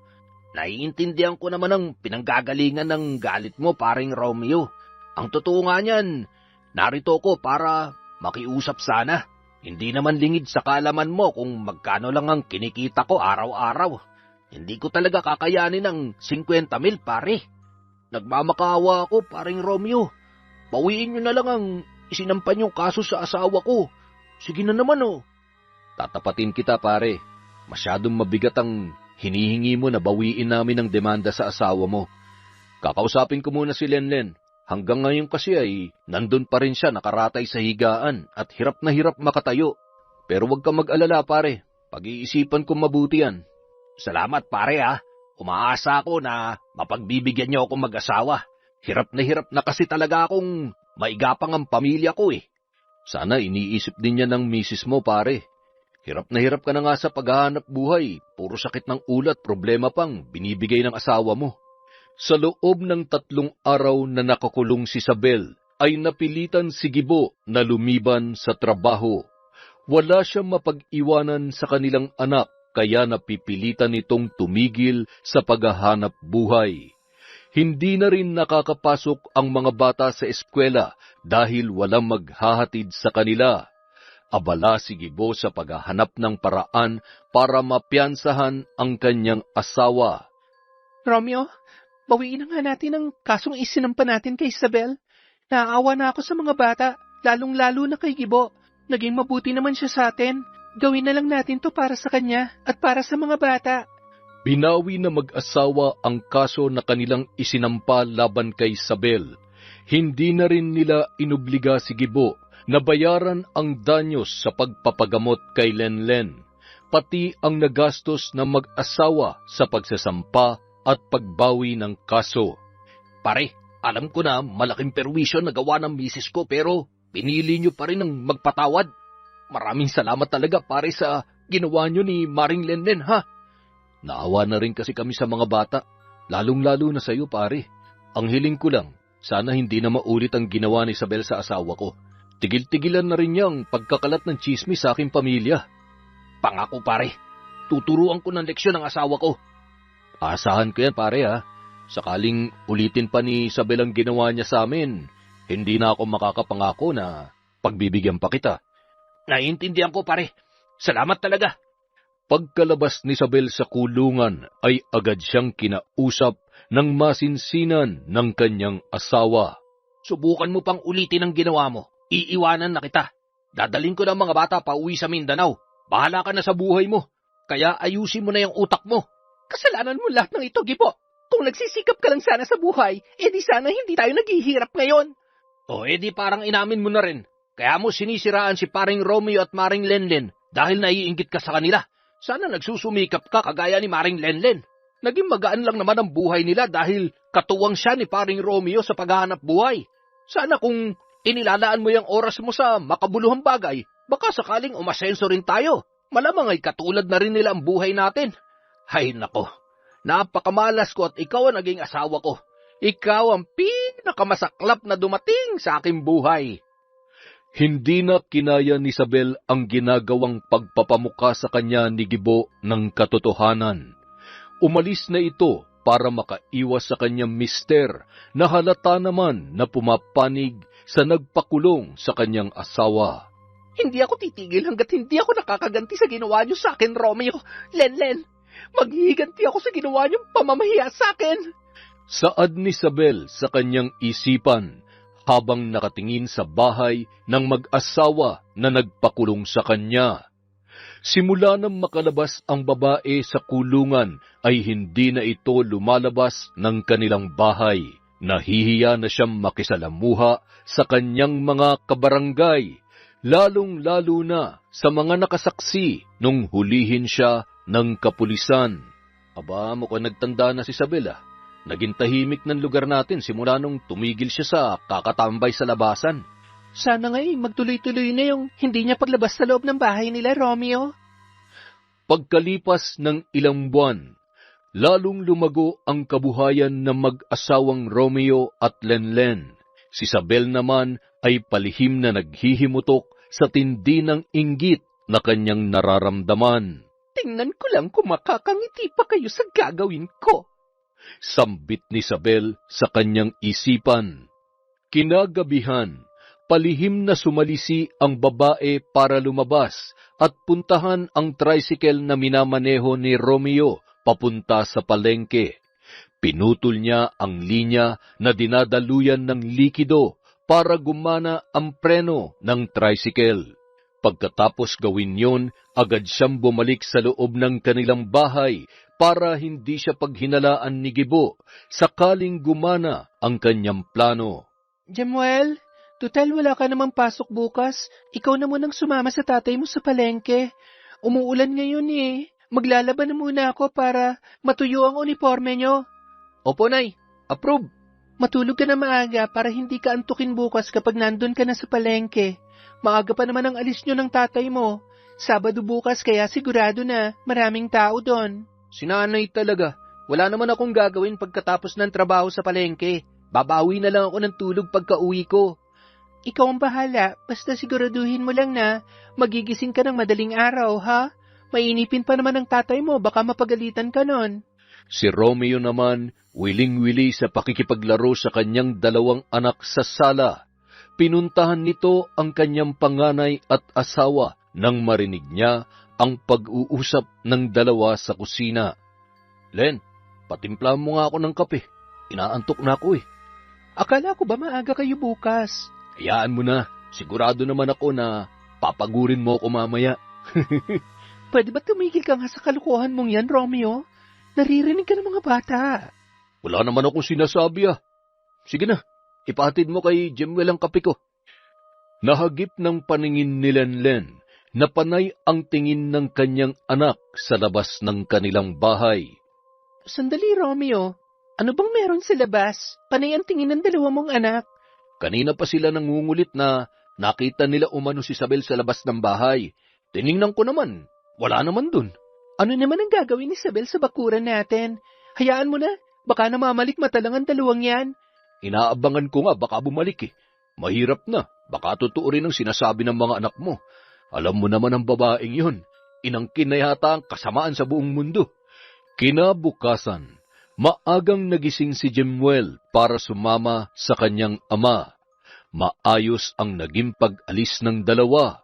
Naiintindihan ko naman ang pinanggagalingan ng galit mo, paring Romeo. Ang totoo nga niyan, narito ko para makiusap sana. Hindi naman lingid sa kaalaman mo kung magkano lang ang kinikita ko araw-araw. Hindi ko talaga kakayanin ng 50,000, pare. Nagmamakaawa ako, paring Romeo. Bawiin nyo na lang ang isinampan yung kaso sa asawa ko. Sige na naman, oh. Tatapatin kita, pare. Masyadong mabigat ang hinihingi mo na bawiin namin ang demanda sa asawa mo. Kakausapin ko muna si Lenlen. Hanggang ngayon kasi ay nandun pa rin siya nakaratay sa higaan at hirap na hirap makatayo. Pero huwag kang mag-alala, pare. Pag-iisipan ko mabuti yan. Salamat, pare, ha. Umaasa ako na mapagbibigyan niyo akong mag-asawa. Hirap na kasi talaga akong maigapang ang pamilya ko, eh. Sana iniisip din niya ng misis mo, pare. Hirap na hirap ka na nga sa paghahanap buhay. Puro sakit ng ulo at problema pang binibigay ng asawa mo. Sa loob ng 3 araw na nakakulong si Isabel, ay napilitan si Gibo na lumiban sa trabaho. Wala siyang mapag-iwanan sa kanilang anak, kaya napipilitan nitong tumigil sa paghahanap buhay. Hindi na rin nakakapasok ang mga bata sa eskwela dahil walang maghahatid sa kanila. Abala si Gibo sa paghahanap ng paraan para mapiyansahan ang kanyang asawa. Romeo, bawiin na nga natin ang kasong isinampa natin kay Isabel. Naaawa na ako sa mga bata, lalong-lalo na kay Gibo. Naging mabuti naman siya sa atin. Gawin na lang natin to para sa kanya at para sa mga bata. Binawi na mag-asawa ang kaso na kanilang isinampa laban kay Isabel. Hindi na rin nila inobliga si Gibo na bayaran ang danyos sa pagpapagamot kay Lenlen, pati ang nagastos ng mag-asawa sa pagsasampa at pagbawi ng kaso. Pare, alam ko na malaking perwisyo na gawa ng misis ko pero pinili niyo pa rin ang magpatawad. Maraming salamat talaga pare sa ginawa niyo ni Maring Lenlen ha. Naawa na rin kasi kami sa mga bata, lalong-lalo na sa iyo pare. Ang hiling ko lang, sana hindi na maulit ang ginawa ni Isabel sa asawa ko. Tigil-tigilan na rin niyang pagkakalat ng tsismis sa aking pamilya. Pangako pare, tuturuan ko ng leksyon ng asawa ko. Asahan ko yan pare ha. Sakaling ulitin pa ni Isabel ang ginawa niya sa amin, hindi na ako makakapangako na pagbibigyan pa kita. Naiintindihan ko pare, salamat talaga. Pagkalabas ni Isabel sa kulungan ay agad siyang kinausap ng masinsinan ng kanyang asawa. Subukan mo pang ulitin ang ginawa mo. Iiwanan na kita. Dadaling ko ng mga bata pa uwi sa Mindanao. Bahala ka na sa buhay mo. Kaya ayusin mo na yung utak mo. Kasalanan mo lahat ng ito, Gibo. Kung nagsisikap ka lang sana sa buhay, edi sana hindi tayo naghihirap ngayon. O edi parang inamin mo na rin. Kaya mo sinisiraan si paring Romeo at Maring Lenlen dahil naiinggit ka sa kanila. Sana nagsusumikap ka kagaya ni Maring Lenlen. Naging magaan lang naman ang buhay nila dahil katuwang siya ni paring Romeo sa paghahanap buhay. Sana kung inilalaan mo yung oras mo sa makabuluhang bagay, baka sakaling umasenso rin tayo. Malamang ay katulad na rin nila ang buhay natin. Hay nako, napakamalas ko at ikaw ang naging asawa ko. Ikaw ang pinakamasaklap na dumating sa aking buhay. Hindi na kinaya ni Isabel ang ginagawang pagpapamuka sa kanya ni Gibo ng katotohanan. Umalis na ito para makaiwas sa kanyang mister na halata naman na pumapanig sa nagpakulong sa kanyang asawa. Hindi ako titigil hanggat hindi ako nakakaganti sa ginawa niyo sa akin, Romeo. Lenlen, maghihiganti ako sa ginawa niyong pamamahiya sa akin. Saad ni Isabel sa kanyang isipan habang nakatingin sa bahay ng mag-asawa na nagpakulong sa kanya. Simula nang makalabas ang babae sa kulungan ay hindi na ito lumalabas ng kanilang bahay. Nahihiya na siyang makisalamuha sa kanyang mga kabarangay, lalong-lalo na sa mga nakasaksi nung hulihin siya ng kapulisan. Aba, mukhang nagtanda na si Isabel. Naging tahimik ng lugar natin simula nung tumigil siya sa kakatambay sa labasan. Sana nga'y magtuloy-tuloy na yung hindi niya paglabas sa loob ng bahay nila, Romeo. Pagkalipas ng ilang buwan, lalong lumago ang kabuhayan ng mag-asawang Romeo at Lenlen. Si Isabel naman ay palihim na naghihimutok sa tindi ng inggit na kanyang nararamdaman. Tingnan ko lang kung makakangiti pa kayo sa gagawin ko. Sambit ni Isabel sa kanyang isipan. Kinagabihan, palihim na sumalisi ang babae para lumabas at puntahan ang tricycle na minamaneho ni Romeo papunta sa palengke. Pinutol niya ang linya na dinadaluyan ng likido para gumana ang preno ng tricycle. Pagkatapos gawin yon, agad siyang bumalik sa loob ng kanilang bahay para hindi siya paghinalaan ni Gibo sakaling gumana ang kanyang plano. Jemuel, tutal wala ka namang pasok bukas. Ikaw na munang sumama sa tatay mo sa palengke. Umuulan ngayon eh. Maglalaban na muna ako para matuyo ang uniforme nyo. Opo, Nay. Approve. Matulog ka na maaga para hindi ka antukin bukas kapag nandun ka na sa palengke. Maaga pa naman ang alis nyo ng tatay mo. Sabado bukas kaya sigurado na maraming tao doon. Sinanay talaga. Wala naman akong gagawin pagkatapos ng trabaho sa palengke. Babawi na lang ako ng tulog pagka-uwi ko. Ikaw ang bahala, basta siguraduhin mo lang na magigising ka ng madaling araw, ha? Mainipin pa naman ang tatay mo, baka mapagalitan ka nun. Si Romeo naman, wiling-wili sa pakikipaglaro sa kanyang dalawang anak sa sala. Pinuntahan nito ang kanyang panganay at asawa nang marinig niya ang pag-uusap ng dalawa sa kusina. Len, patimpla mo nga ako ng kape. Inaantok na ako eh. Akala ko ba maaga kayo bukas? Hayaan mo na. Sigurado naman ako na papagurin mo ako mamaya. Pwede ba tumigil ka nga sa kalukuhan mong yan, Romeo? Naririnig ka ng mga bata. Wala naman akong sinasabi ah. Sige na, ipahatid mo kay Jemwell ang kape ko. Nahagip ng paningin ni Lenlen na panay ang tingin ng kanyang anak sa labas ng kanilang bahay. Sandali, Romeo. Ano bang meron sa labas? Panay ang tingin ng dalawa mong anak. Kanina pa sila nangungulit na nakita nila umano si Isabel sa labas ng bahay. Tiningnan ko naman, wala naman dun. Ano naman ang gagawin ni Isabel sa bakuran natin? Hayaan mo na, baka namamalik mata lang ang dalawang yan. Inaabangan ko nga baka bumalik eh. Mahirap na, baka totoo rin ang sinasabi ng mga anak mo. Alam mo naman ang babaeng yun, inangkin na yata ang kasamaan sa buong mundo. Kinabukasan, maagang nagising si Jemwell para sumama sa kanyang ama. Maayos ang naging pag-alis ng dalawa.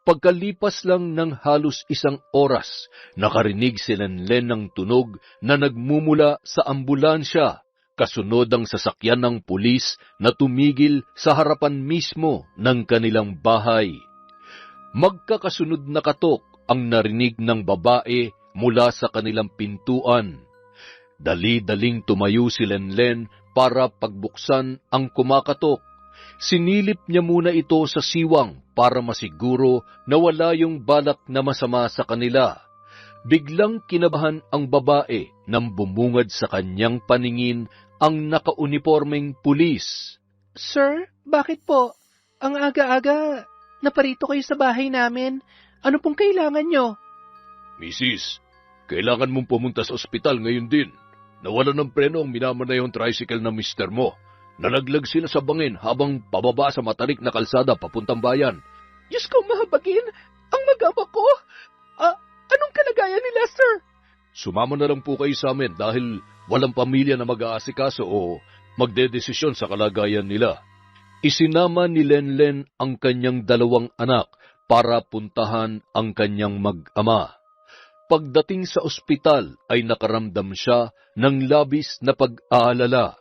Pagkalipas lang ng halos 1 oras, nakarinig si Lenlen ng tunog na nagmumula sa ambulansya. Kasunod ang sasakyan ng pulis na tumigil sa harapan mismo ng kanilang bahay. Magkakasunod na katok ang narinig ng babae mula sa kanilang pintuan. Dali-daling tumayo si Lenlen para pagbuksan ang kumakatok. Sinilip niya muna ito sa siwang para masiguro na wala yung balak na masama sa kanila. Biglang kinabahan ang babae nang bumungad sa kanyang paningin ang nakaunipormeng pulis. Sir, bakit po? Ang aga-aga, naparito kayo sa bahay namin. Ano pong kailangan nyo? Mrs., kailangan mong pumunta sa ospital ngayon din. Nawala ng preno ang minamanayong tricycle ng mister mo. Nalaglag sila sa bangin habang pababa sa matarik na kalsada papuntang bayan. Diyos ko, mahabagin! Ang mag-ama ko! Anong kalagayan nila, sir? Sumama na lang po kayo sa amin dahil walang pamilya na mag-aasikaso o magdedesisyon sa kalagayan nila. Isinama ni Lenlen ang kanyang 2 anak para puntahan ang kanyang mag-ama. Pagdating sa ospital ay nakaramdam siya ng labis na pag-aalala.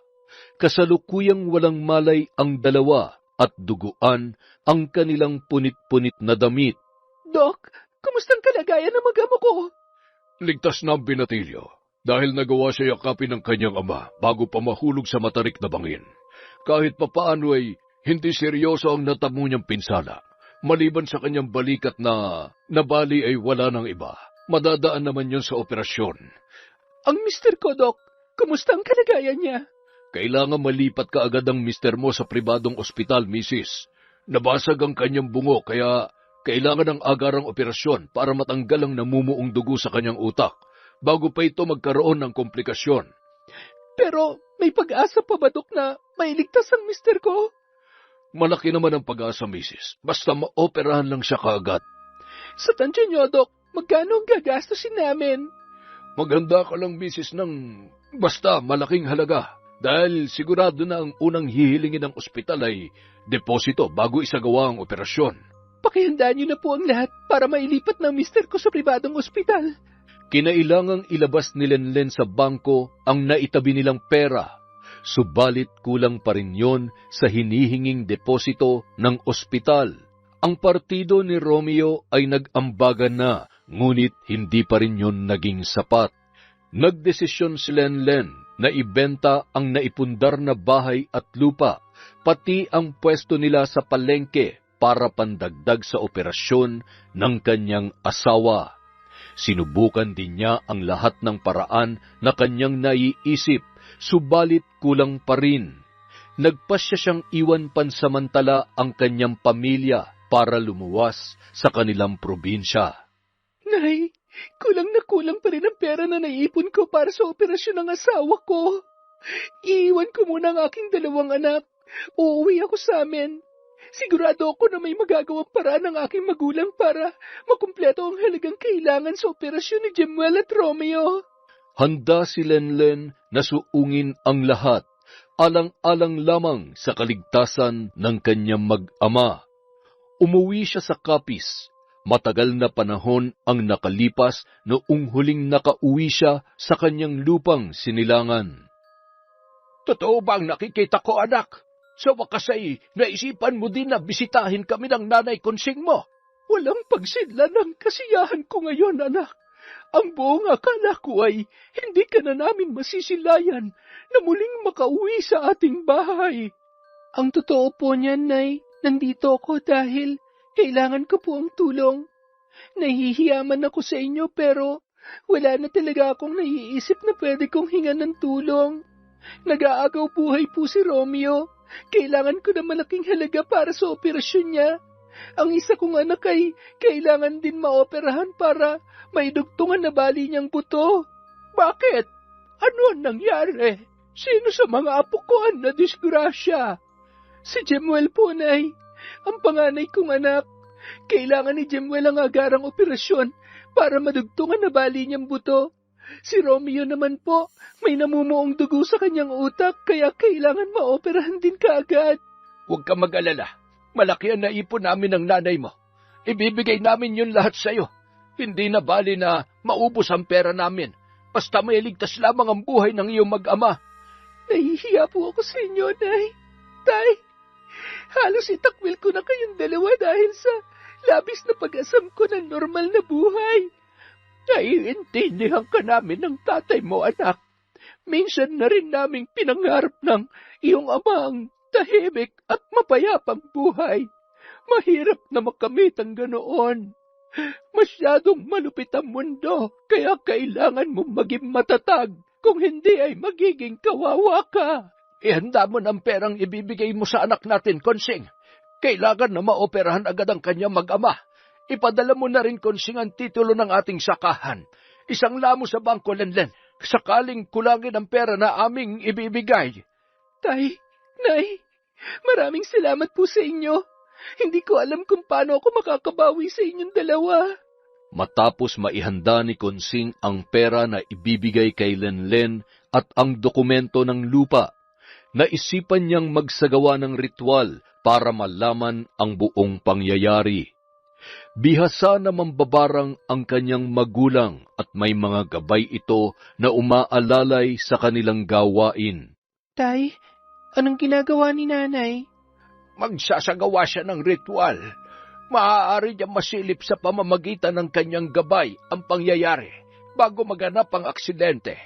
Kasalukuyang walang malay ang dalawa at duguan ang kanilang punit-punit na damit. Dok, kumustang kalagayan ng mag-ama ko? Ligtas na ang binatilyo dahil nagawa siya yakapin ng kanyang ama bago pa mahulog sa matarik na bangin. Kahit papaano ay hindi seryoso ang natamo niyang pinsala. Maliban sa kanyang balikat na nabali ay wala ng iba. Madadaan naman yun sa operasyon. Ang mister ko, Dok, kumusta ang kalagayan niya? Kailangan malipat ka agad ang mister mo sa pribadong ospital, Mrs. Nabasag ang kanyang bungo kaya kailangan ng agarang operasyon para matanggal ang namumuong dugo sa kanyang utak bago pa ito magkaroon ng komplikasyon. Pero may pag-asa pa ba, Dok, na mailigtas ang mister ko? Malaki naman ang pag-asa, Mrs. Basta maoperahan lang siya kaagad. Sa tansya niyo, Dok, magkano ang gagastusin namin? Maghanda ka lang, Mrs. ng basta malaking halaga. Dahil sigurado na ang unang hihilingin ng ospital ay deposito bago isagawa ang operasyon. Pakihandaan niyo na po ang lahat para mailipat ng mister ko sa pribadong ospital. Kinailangang ilabas ni Lenlen sa bangko ang naitabi nilang pera. Subalit kulang pa rin yon sa hinihinging deposito ng ospital. Ang partido ni Romeo ay nag-ambagan na, ngunit hindi pa rin yon naging sapat. Nagdesisyon si Lenlen na ibenta ang naipundar na bahay at lupa, pati ang pwesto nila sa palengke para pandagdag sa operasyon ng kanyang asawa. Sinubukan din niya ang lahat ng paraan na kanyang naiisip, subalit kulang pa rin. Nagpasya siyang iwan pansamantala ang kanyang pamilya para lumuwas sa kanilang probinsya. Nay, kulang na kulang pa rin ang pera na naipon ko para sa operasyon ng asawa ko. Iiwan ko muna ang aking 2 anak. Uuwi ako sa amin. Sigurado ako na may magagawang paraan ng aking magulang para makumpleto ang halagang kailangan sa operasyon ni Jemuel at Romeo. Handa si Lenlen na suungin ang lahat, alang-alang lamang sa kaligtasan ng kanyang mag-ama. Umuwi siya sa Capiz. Matagal na panahon ang nakalipas noong huling nakauwi siya sa kanyang lupang sinilangan. Totoo bang nakikita ko, anak? Sa wakas ay naisipan mo din na bisitahin kami ng nanay konsing mo. Walang pagsidla ng kasiyahan ko ngayon, anak. Ang buong akala ko ay hindi ka na namin masisilayan na muling makauwi sa ating bahay. Ang totoo po niyan, Nay, nandito ako dahil kailangan ko po ang tulong. Nahihiyaman ako sa inyo pero wala na talaga akong naiisip na pwede kong hingan ng tulong. Nag-aagaw buhay po si Romeo. Kailangan ko na malaking halaga para sa operasyon niya. Ang isa kong anak ay kailangan din maoperahan para maidugtungan na bali niyang buto. Bakit? Ano ang nangyari? Sino sa mga apo ko ang nadisgrasya? Si Jemuel po, Nay. Ang panganay kong anak. Kailangan ni Jemuel ang agarang operasyon para madugtungan na bali niyang buto. Si Romeo naman po, may namumuong dugo sa kanyang utak kaya kailangan maoperahan din kaagad. Huwag ka mag-alala. Malaki ang naipon namin ng nanay mo. Ibibigay namin yun lahat sa'yo. Hindi na bali na maubos ang pera namin. Basta may ligtas lamang ang buhay ng iyong mag-ama. Nahihiya po ako sa inyo, Nay. Tay, halos itakwil ko na kayong dalawa dahil sa labis na pag-asam ko ng normal na buhay. Naiintindihan ka namin ng tatay mo, anak. Minsan na rin naming pinangarap ng iyong ama ang tahimik at mapayapang buhay. Mahirap na makamit ang ganoon. Masyadong malupit ang mundo, kaya kailangan mong maging matatag. Kung hindi ay magiging kawawa ka. Ihanda mo ng perang ibibigay mo sa anak natin, Konsing. Kailangan na maoperahan agad ang kanyang mag-ama. Ipadala mo na rin, Konsing, ang titulo ng ating sakahan. Isang lamo sa bangko, Lenlen. Sakaling kulangin ang pera na aming ibibigay. Tay, Nay, maraming salamat po sa inyo. Hindi ko alam kung paano ako makakabawi sa inyong dalawa. Matapos maihanda ni Konsing ang pera na ibibigay kay Lenlen at ang dokumento ng lupa, naisipan niyang magsagawa ng ritual para malaman ang buong pangyayari. Bihasa na mambabarang ang kanyang magulang at may mga gabay ito na umaalalay sa kanilang gawain. Tay, anong ginagawa ni Nanay? Magsasagawa siya ng ritual. Maaari niya masilip sa pamamagitan ng kanyang gabay ang pangyayari bago maganap ang aksidente.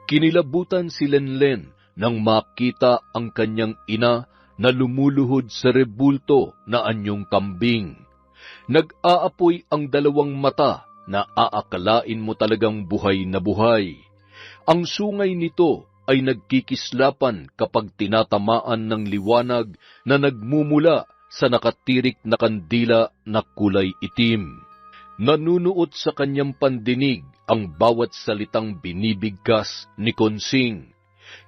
Kinilabutan si Lenlen nang makita ang kanyang ina na lumuluhod sa rebulto na anyong kambing. Nag-aapoy ang 2 mata na aakalain mo talagang buhay na buhay. Ang sungay nito ay nagkikislapan kapag tinatamaan ng liwanag na nagmumula sa nakatirik na kandila na kulay itim. Nanunuot sa kanyang pandinig ang bawat salitang binibigkas ni Konsing.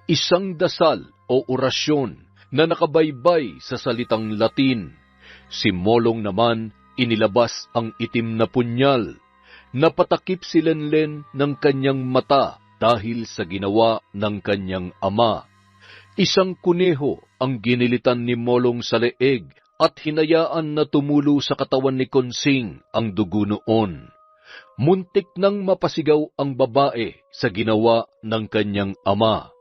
Isang dasal o orasyon na nakabaybay sa salitang Latin. Si Molong naman inilabas ang itim na punyal. Napatakip si Lenlen ng kanyang mata dahil sa ginawa ng kanyang ama. Isang kuneho ang ginilitan ni Molong sa leeg at hinayaan na tumulo sa katawan ni Konsing ang dugo noon. Muntik nang mapasigaw ang babae sa ginawa ng kanyang ama.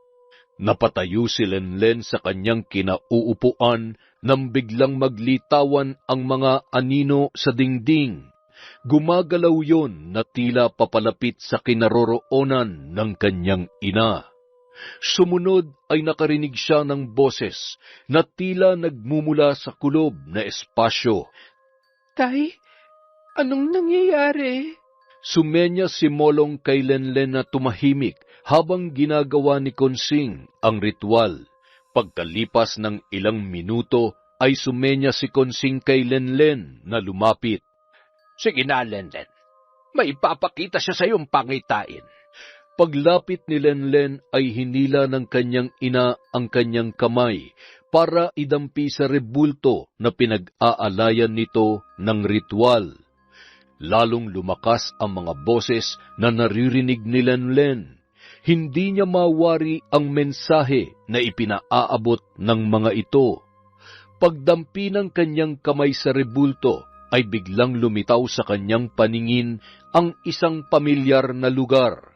Napatayo si Lenlen sa kanyang kinauupuan nang biglang maglitawan ang mga anino sa dingding. Gumagalaw yon na tila papalapit sa kinaroroonan ng kanyang ina. Sumunod ay nakarinig siya ng boses na tila nagmumula sa kulob na espasyo. Tay, anong nangyayari? Sumenya si Molong kay Lenlen na tumahimik habang ginagawa ni Konsing ang ritual. Pagkalipas ng ilang minuto, ay sumenya si Konsing kay Lenlen na lumapit. Sige na, Lenlen. May ipapakita siya sa iyong pangitain. Paglapit ni Lenlen ay hinila ng kanyang ina ang kanyang kamay para idampi sa rebulto na pinag-aalayan nito ng ritual. Lalong lumakas ang mga boses na naririnig ni Lenlen. Hindi niya mawari ang mensahe na ipinaaabot ng mga ito. Pagdampi ng kanyang kamay sa rebulto, ay biglang lumitaw sa kanyang paningin ang isang pamilyar na lugar.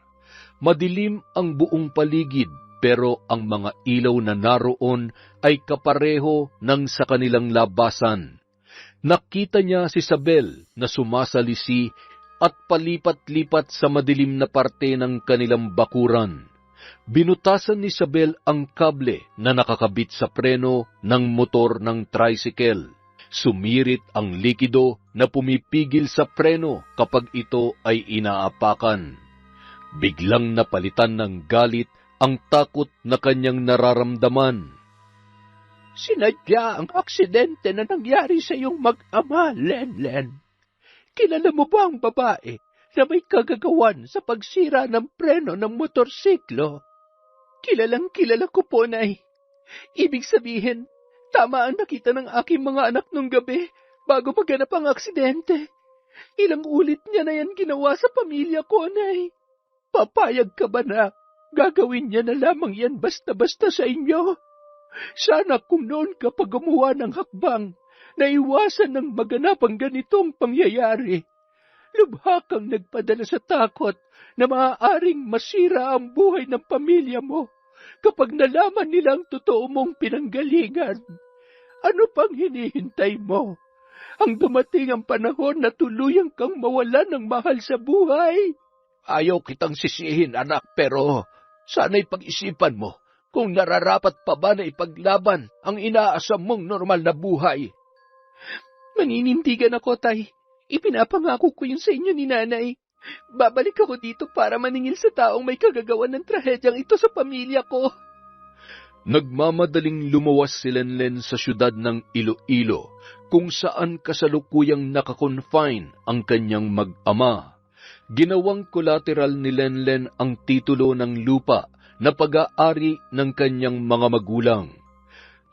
Madilim ang buong paligid, pero ang mga ilaw na naroon ay kapareho ng sa kanilang labasan. Nakita niya si Isabel na sumasalisi at palipat-lipat sa madilim na parte ng kanilang bakuran. Binutasan ni Isabel ang kable na nakakabit sa preno ng motor ng tricycle. Sumirit ang likido na pumipigil sa preno kapag ito ay inaapakan. Biglang napalitan ng galit ang takot na kanyang nararamdaman. Sinadya ang aksidente na nangyari sa iyong mag-ama, Lenlen. Kilala mo ba ang babae na may kagagawan sa pagsira ng preno ng motorsiklo? Kilala ko po, Nay. Ibig sabihin, tama ang nakita ng aking mga anak nung gabi bago maganap ang aksidente. Ilang ulit niya na yan ginawa sa pamilya ko, Nay. Papayag ka ba na gagawin niya na lamang yan basta-basta sa inyo? Sana kung noon ka pa gumawa ng hakbang na iwasan ng maganap ang ganitong pangyayari. Lubha kang nagpadala sa takot na maaaring masira ang buhay ng pamilya mo kapag nalaman nilang totoo mong pinanggalingan. Ano pang hinihintay mo? Ang dumating ang panahon na tuluyang kang mawala ng mahal sa buhay. Ayaw kitang sisihin, anak, pero sana'y pag-isipan mo kung nararapat pa ba na ipaglaban ang inaasam mong normal na buhay. Maninindigan ako, Tay. Ipinapangako ko yun sa inyo ni Nanay. Babalik ako dito para maningil sa taong may kagagawan ng trahedyang ito sa pamilya ko. Nagmamadaling lumawas si Lenlen sa syudad ng Iloilo, kung saan kasalukuyang nakakonfine ang kanyang mag-ama. Ginawang collateral ni Lenlen ang titulo ng lupa na pag-aari ng kanyang mga magulang.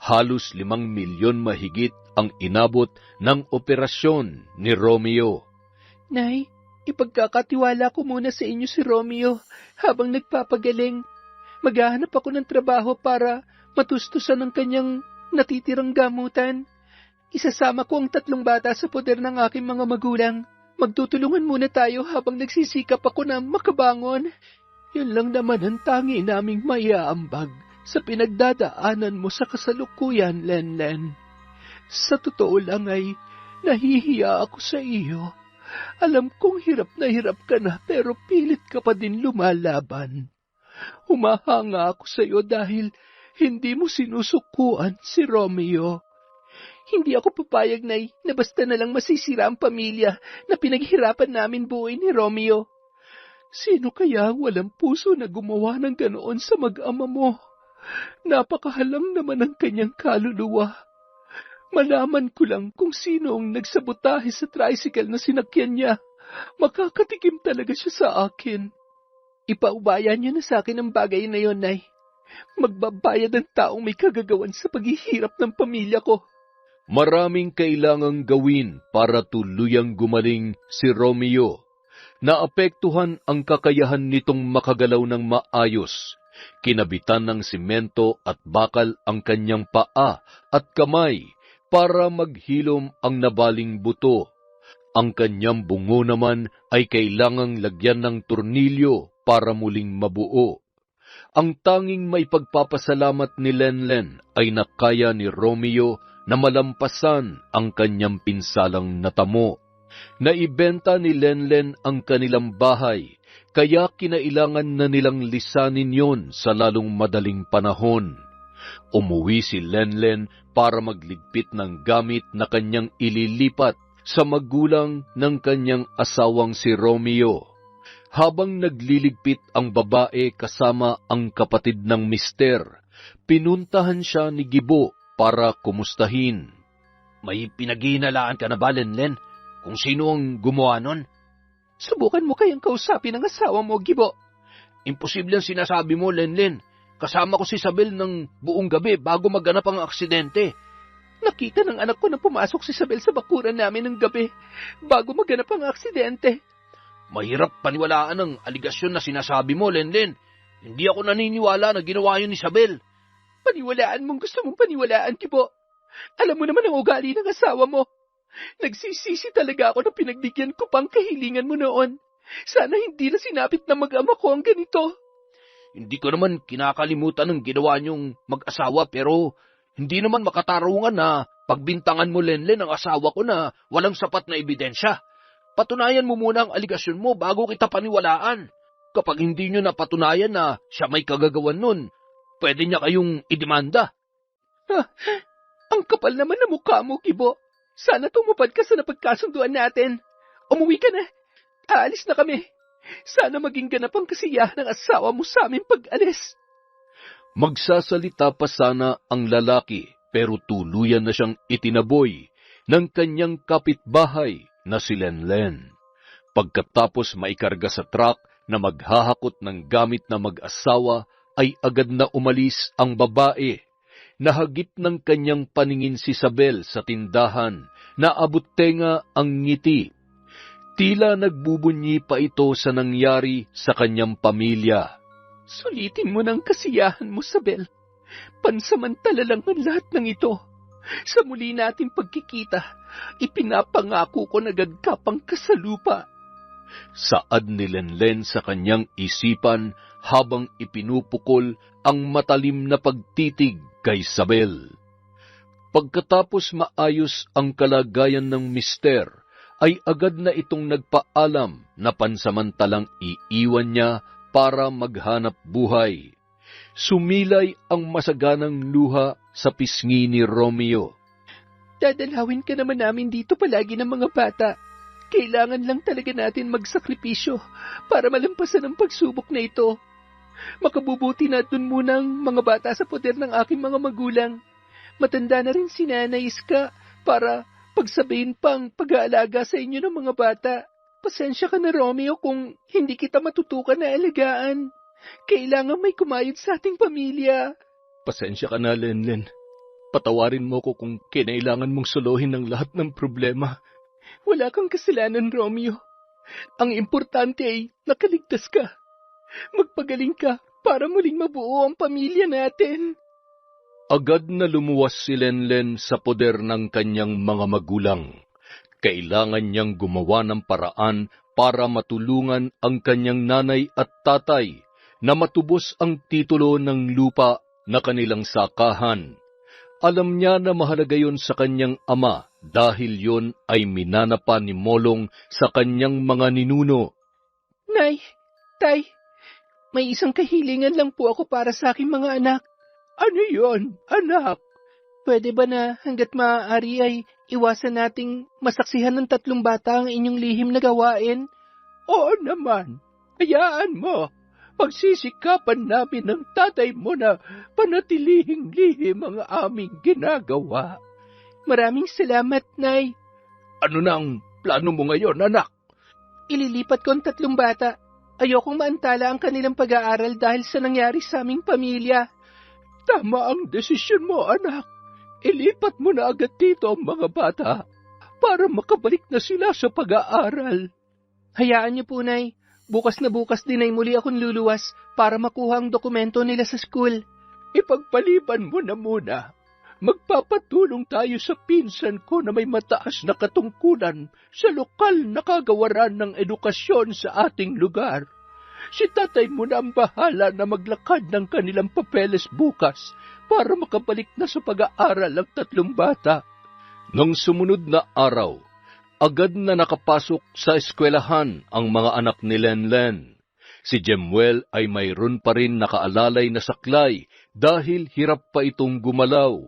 Halos 5 milyon mahigit ang inabot ng operasyon ni Romeo. Nay, ipagkakatiwala ko muna sa inyo si Romeo habang nagpapagaling. Maghahanap ako ng trabaho para matustusan ng kanyang natitirang gamutan. Isasama ko ang 3 bata sa poder ng aking mga magulang. Magtutulungan muna tayo habang nagsisikap ako na makabangon. Yan lang naman ang tangi naming maiaambag sa pinagdadaanan mo sa kasalukuyan, Lenlen. Sa totoo lang ay nahihiya ako sa iyo. Alam kong hirap ka na pero pilit ka pa din lumalaban. Humahanga ako sa iyo dahil hindi mo sinusukuan si Romeo. Hindi ako papayag, Nay, na basta na lang masisira ang pamilya na pinaghirapan namin buuin ni Romeo. Sino kaya walang puso na gumawa ng ganoon sa mag-ama mo? Napakahalang naman ang kanyang kaluluwa. Malaman ko lang kung sino ang nagsabotahe sa tricycle na sinakyan niya. Makakatikim talaga siya sa akin. Ipaubaya niyo na sa akin ang bagay na yon, Nay. Magbabayad ang taong may kagagawan sa paghihirap ng pamilya ko. Maraming kailangang gawin para tuluyang gumaling si Romeo. Naapektuhan ang kakayahan nitong makagalaw ng maayos. Kinabitan ng simento at bakal ang kanyang paa at kamay para maghilom ang nabaling buto. Ang kanyang bungo naman ay kailangang lagyan ng tornilyo para muling mabuo. Ang tanging may pagpapasalamat ni Lenlen ay nakaya ni Romeo na malampasan ang kanyang pinsalang natamo. Naibenta ni Lenlen ang kanilang bahay, kaya kinailangan na nilang lisanin yon sa lalong madaling panahon. Umuwi si Lenlen para magligpit ng gamit na kanyang ililipat sa magulang ng kanyang asawang si Romeo. Habang nagliligpit ang babae kasama ang kapatid ng mister, pinuntahan siya ni Gibo para kumustahin. May pinaghihinalaan ka na ba, Lenlen? Kung sino ang gumawa nun? Subukan mo kayang kausapin ang asawa mo, Gibo. Imposible ang sinasabi mo, Lenlen. Kasama ko si Isabel ng buong gabi bago maganap ang aksidente. Nakita ng anak ko na pumasok si Isabel sa bakuran namin ng gabi bago maganap ang aksidente. Mahirap paniwalaan ang aligasyon na sinasabi mo, Lenlen. Hindi ako naniniwala na ginawa yun ni Isabel. Paniwalaan mong gusto mong paniwalaan, Gibo. Alam mo naman ang ugali ng asawa mo. Nagsisisi talaga ako na pinagbigyan ko pang kahilingan mo noon. Sana hindi na sinapit na mag-ama ko ang ganito. Hindi ko naman kinakalimutan ang ginawa niyong mag-asawa pero hindi naman makatarungan na pagbintangan mo, Lenlen, ang asawa ko na walang sapat na ebidensya. Patunayan mo muna ang aligasyon mo bago kita paniwalaan. Kapag hindi niyo napatunayan na siya may kagagawan nun, pwede niya kayong idemanda. Ang kapal naman na mukha mo, Gibo. Sana tumupad ka sa napagkasunduan natin. Umuwi ka na. Aalis na kami. Sana maging ganap ang kasiyahan ng asawa mo sa aming pag-alis. Magsasalita pa sana ang lalaki pero tuluyan na siyang itinaboy ng kanyang kapitbahay na si Lenlen. Pagkatapos maikarga sa truck na maghahakot ng gamit na mag-asawa ay agad na umalis ang babae. Nahagip ng kanyang paningin si Isabel sa tindahan na abot tenga ang ngiti. Tila nagbubunyi pa ito sa nangyari sa kanyang pamilya. Sulitin mo ng kasiyahan mo, Isabel. Pansamantala lang ang lahat ng ito. Sa muli nating pagkikita, ipinapangako ko na gagkapang ka sa lupa. Saad ni Lenlen sa kanyang isipan habang ipinupukol ang matalim na pagtitig kay Isabel. Pagkatapos maayos ang kalagayan ng mister, ay agad na itong nagpaalam na pansamantalang iiwan niya para maghanap buhay. Sumilay ang masaganang luha sa pisngi ni Romeo. Dadalawin ka naman namin dito palagi ng mga bata. Kailangan lang talaga natin magsakripisyo para malampasan ang pagsubok na ito. Makabubuti na dun munang mga bata sa poder ng aking mga magulang. Matanda na rin si Nanay Iska para pagsabihin pang pag-aalaga sa inyo ng mga bata. Pasensya ka na, Romeo, kung hindi kita matutukan na alagaan. Kailangan may kumayod sa ating pamilya. Pasensya ka na, Lenlen. Patawarin mo ko kung kinailangan mong suluhin ang lahat ng problema. Wala kang kasalanan, Romeo. Ang importante ay nakaligtas ka. Magpagaling ka para muling mabuo ang pamilya natin. Agad na lumuwas si Lenlen sa poder ng kanyang mga magulang. Kailangan niyang gumawa ng paraan para matulungan ang kanyang nanay at tatay na matubos ang titulo ng lupa na kanilang sakahan. Alam niya na mahalaga yon sa kanyang ama dahil yon ay minanapa ni Molong sa kanyang mga ninuno. Nay, Tay, may isang kahilingan lang po ako para sa aking mga anak. Ano yon, anak? Pwede ba na hanggat maaari ay iwasan nating masaksihan ng 3 bata ang inyong lihim na gawain? Oo naman. Hayaan mo. Pagsisikapan namin ng tatay mo na panatilihing lihim ang aming ginagawa. Maraming salamat, Nay. Ano na ang plano mo ngayon, anak? Ililipat ko ang 3 bata. Ayokong maantala ang kanilang pag-aaral dahil sa nangyari sa aming pamilya. Tama ang desisyon mo, anak. Ilipat mo na agad dito ang mga bata para makabalik na sila sa pag-aaral. Hayaan niyo po, Nay. Bukas na bukas din ay muli akong luluwas para makuha ang dokumento nila sa school. Ipagpaliban mo na muna. Magpapatulong tayo sa pinsan ko na may mataas na katungkulan sa lokal na kagawaran ng edukasyon sa ating lugar. Si tatay mo na ang bahala na maglakad ng kanilang papeles bukas para makabalik na sa pag-aaral ang 3 bata. Nang sumunod na araw, agad na nakapasok sa eskwelahan ang mga anak ni Lenlen. Si Jemuel ay mayroon pa rin nakaalalay na saklay dahil hirap pa itong gumalaw.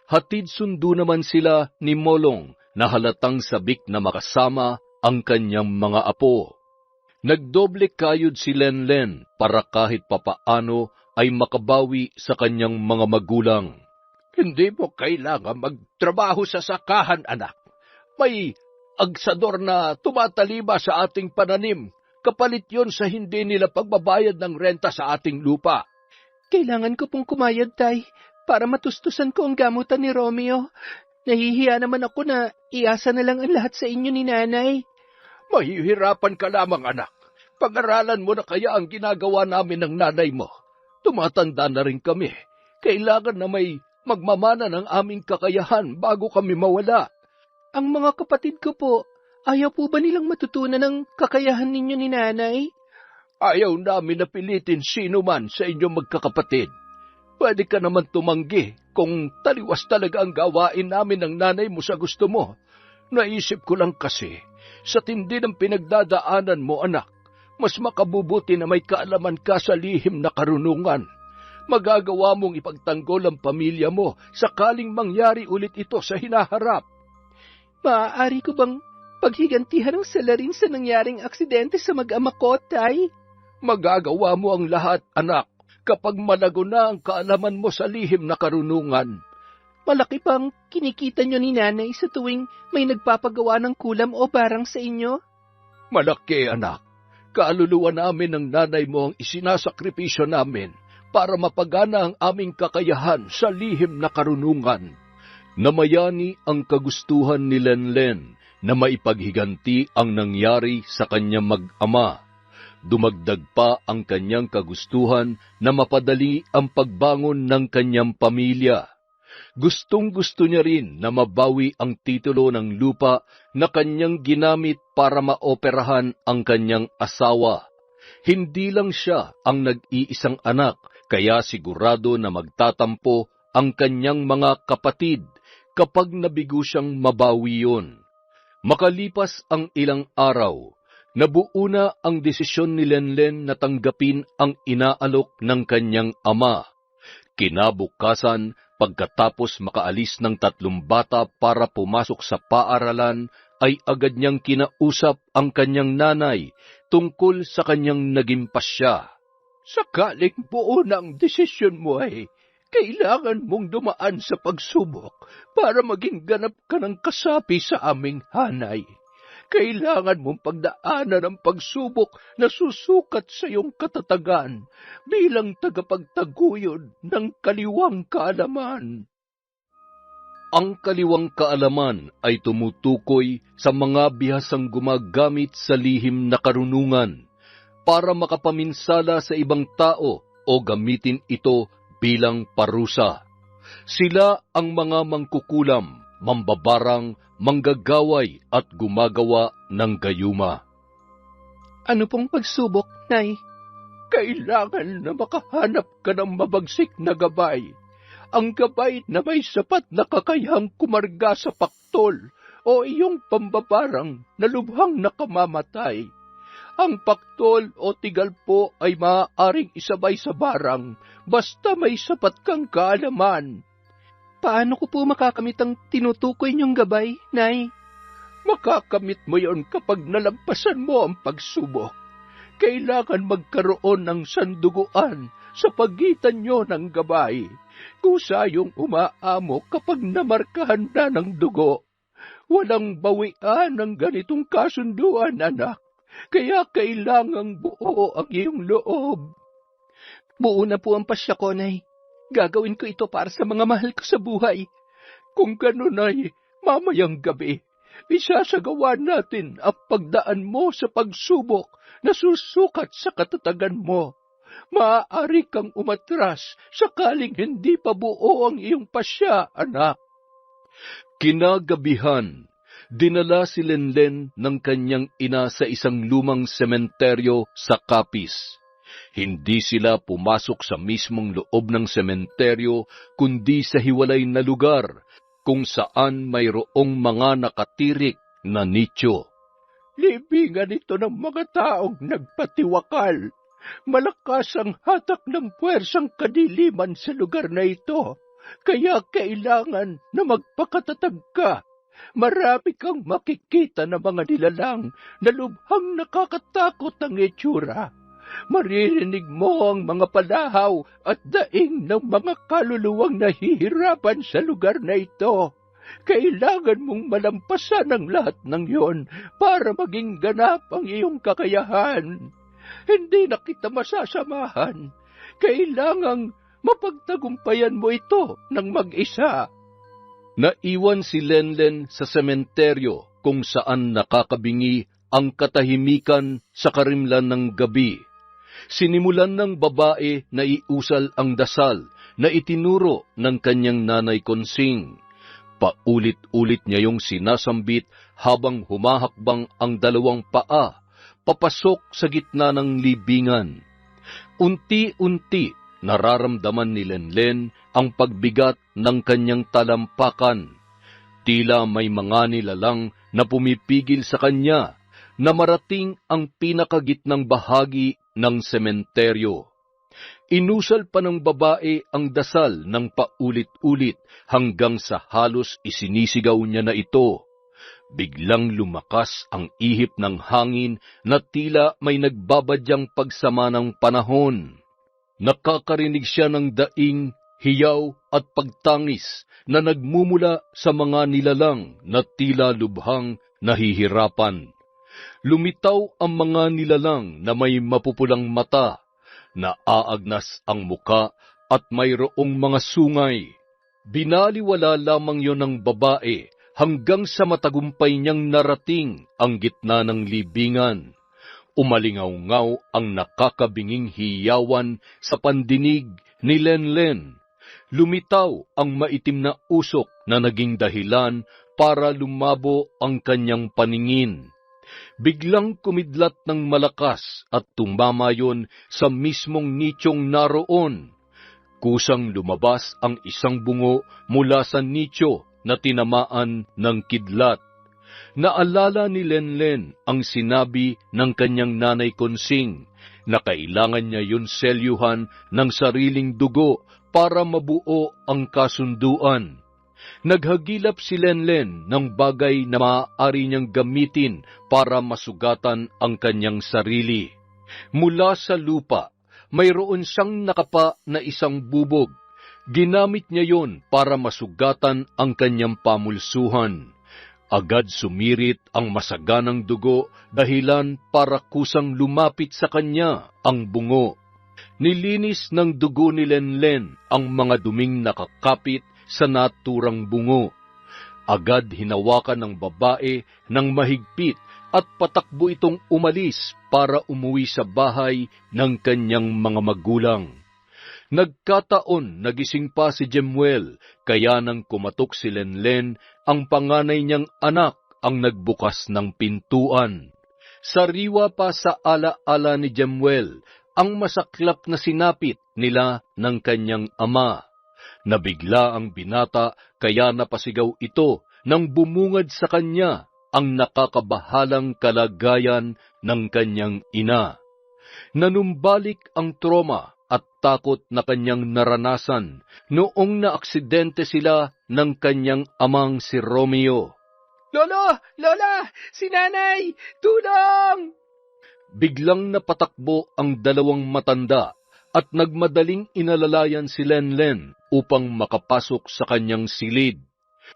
Hatid sundo naman sila ni Molong na halatang sabik na makasama ang kanyang mga apo. Nagdoble kayod si Lenlen para kahit papaano ay makabawi sa kanyang mga magulang. Hindi mo kailangan magtrabaho sa sakahan, anak. May agsador na tumatalima sa ating pananim. Kapalit yon sa hindi nila pagbabayad ng renta sa ating lupa. Kailangan ko pong kumayad, Tay, para matustusan ko ang gamutan ni Romeo. Nahihiya naman ako na iasa na lang ang lahat sa inyo ni Nanay. Mahihirapan ka lamang, anak. Pag-aralan mo na kaya ang ginagawa namin ng nanay mo. Tumatanda na rin kami. Kailangan na may magmamana ng aming kakayahan bago kami mawala. Ang mga kapatid ko po, ayaw po ba nilang matutunan ng kakayahan ninyo ni Nanay? Ayaw namin na pilitin sino man sa inyong magkakapatid. Pwede ka naman tumanggi kung taliwas talaga ang gawain namin ng nanay mo sa gusto mo. Naisip ko lang kasi, sa tindi ng pinagdadaanan mo, anak, mas makabubuti na may kaalaman ka sa lihim na karunungan. Magagawa mong ipagtanggol ang pamilya mo sakaling mangyari ulit ito sa hinaharap. Maaari ko bang paghigantihan ang salarin sa nangyaring aksidente sa mag-ama ko, Tay? Magagawa mo ang lahat, anak, kapag malago na ang kaalaman mo sa lihim na karunungan. Malaki pang kinikita nyo ni Nanay sa tuwing may nagpapagawa ng kulam o barang sa inyo? Malaki, anak. Kaluluwa namin ng nanay mo ang isinasakripisyo namin para mapagana ang aming kakayahan sa lihim na karunungan. Namayani ang kagustuhan ni Lenlen na maipaghiganti ang nangyari sa kanyang mag-ama. Dumagdag pa ang kanyang kagustuhan na mapadali ang pagbangon ng kanyang pamilya. Gustong-gusto niya rin na mabawi ang titulo ng lupa na kanyang ginamit para maoperahan ang kanyang asawa. Hindi lang siya ang nag-iisang anak, kaya sigurado na magtatampo ang kanyang mga kapatid kapag nabigo siyang mabawi yon. Makalipas ang ilang araw, nabuo na ang desisyon ni Lenlen na tanggapin ang inaalok ng kanyang ama. Kinabukasan, pagkatapos makaalis ng 3 bata para pumasok sa paaralan, ay agad niyang kinausap ang kanyang nanay tungkol sa kanyang naging pasya. Sakaling buo na ang desisyon mo ay kailangan mong dumaan sa pagsubok para maging ganap ka ng kasapi sa aming hanay. Kailangan mong pagdaanan ang pagsubok na susukat sa iyong katatagan bilang tagapagtaguyod ng kaliwang kaalaman. Ang kaliwang kaalaman ay tumutukoy sa mga bihasang gumagamit sa lihim na karunungan para makapaminsala sa ibang tao o gamitin ito bilang parusa. Sila ang mga mangkukulam, mambabarang, manggagaway at gumagawa ng gayuma. Ano pong pagsubok, Nay? Kailangan na makahanap ka ng mabagsik na gabay. Ang gabay na may sapat na kakayahang kumarga sa paktol o iyong pambabarang na lubhang nakamamatay. Ang paktol o tigalpo ay maaaring isabay sa barang basta may sapat kang kaalaman. Paano ko po makakamit ang tinutukoy niyong gabay, Nay? Makakamit mo yon kapag nalampasan mo ang pagsubok. Kailangan magkaroon ng sanduguan sa pagitan nyo ng gabay. Kusa yung umaamo kapag namarkahan na ng dugo. Walang bawian ng ganitong kasunduan, anak. Kaya kailangang buo ang iyong loob. Buo na po ang pasya ko, Nay. Gagawin ko ito para sa mga mahal ko sa buhay. Kung ganun ay, mamayang gabi, isasagawa natin ang pagdaan mo sa pagsubok na susukat sa katatagan mo. Maaari kang umatras sakaling hindi pa buo ang iyong pasya, anak. Kinagabihan, dinala si Lenlen ng kanyang ina sa isang lumang sementeryo sa Capiz. Hindi sila pumasok sa mismong loob ng sementeryo, kundi sa hiwalay na lugar kung saan mayroong mga nakatirik na nicho. Libingan ito ng mga taong nagpatiwakal. Malakas ang hatak ng puwersang kadiliman sa lugar na ito, kaya kailangan na magpakatatag ka. Marami kang makikita na mga nilalang na lubhang nakakatakot ang itsura. Maririnig mo ang mga palahaw at daing ng mga kaluluwang nahihirapan sa lugar na ito. Kailangan mong malampasan ang lahat ng iyon para maging ganap ang iyong kakayahan. Hindi na kita masasamahan. Kailangang mapagtagumpayan mo ito ng mag-isa. Naiwan si Lenlen sa sementeryo kung saan nakakabingi ang katahimikan sa karimlan ng gabi. Sinimulan ng babae na iusal ang dasal na itinuro ng kanyang nanay Konsing. Paulit-ulit niya yung sinasambit habang humahakbang ang dalawang paa, papasok sa gitna ng libingan. Unti-unti, nararamdaman ni Lenlen ang pagbigat ng kanyang talampakan. Tila may mga nilalang na pumipigil sa kanya na marating ang pinakagitnang bahagi ng sementeryo. Inusal pa ng babae ang dasal ng paulit-ulit hanggang sa halos isinisigaw niya na ito. Biglang lumakas ang ihip ng hangin na tila may nagbabadyang pagsama ng panahon. Nakakarinig siya ng daing, hiyaw at pagtangis na nagmumula sa mga nilalang na tila lubhang nahihirapan. Lumitaw ang mga nilalang na may mapupulang mata, naaagnas ang muka at mayroong mga sungay. Binaliwala lamang yon ng babae hanggang sa matagumpay niyang narating ang gitna ng libingan. Umalingaw-ngaw ang nakakabinging hiyawan sa pandinig ni Lenlen. Lumitaw ang maitim na usok na naging dahilan para lumabo ang kanyang paningin. Biglang kumidlat ng malakas at tumama yon sa mismong nichong naroon. Kusang lumabas ang isang bungo mula sa nicho na tinamaan ng kidlat. Naalala ni Lenlen ang sinabi ng kanyang nanay Konsing na kailangan niya yun selyuhan ng sariling dugo para mabuo ang kasunduan. Naghagilap si Lenlen ng bagay na maaari niyang gamitin para masugatan ang kanyang sarili. Mula sa lupa, mayroon siyang nakapa na isang bubog. Ginamit niya yon para masugatan ang kanyang pamulsuhan. Agad sumirit ang masaganang dugo dahilan para kusang lumapit sa kanya ang bungo. Nilinis ng dugo ni Lenlen ang mga duming nakakapit sa naturang bungo. Agad hinawakan ng babae ng mahigpit at patakbo itong umalis para umuwi sa bahay ng kanyang mga magulang. Nagkataon nagising pa si Jemuel, kaya nang kumatok si Lenlen, ang panganay niyang anak ang nagbukas ng pintuan. Sariwa pa sa ala-ala ni Jemuel ang masaklap na sinapit nila ng kanyang ama. Nabigla ang binata kaya napasigaw ito nang bumungad sa kanya ang nakakabahalang kalagayan ng kanyang ina. Nanumbalik ang trauma at takot na kanyang naranasan noong naaksidente sila ng kanyang amang si Romeo. Lolo! Lola! Si nanay! Tulong! Biglang napatakbo ang dalawang matanda at nagmadaling inalalayan si Lenlen upang makapasok sa kanyang silid.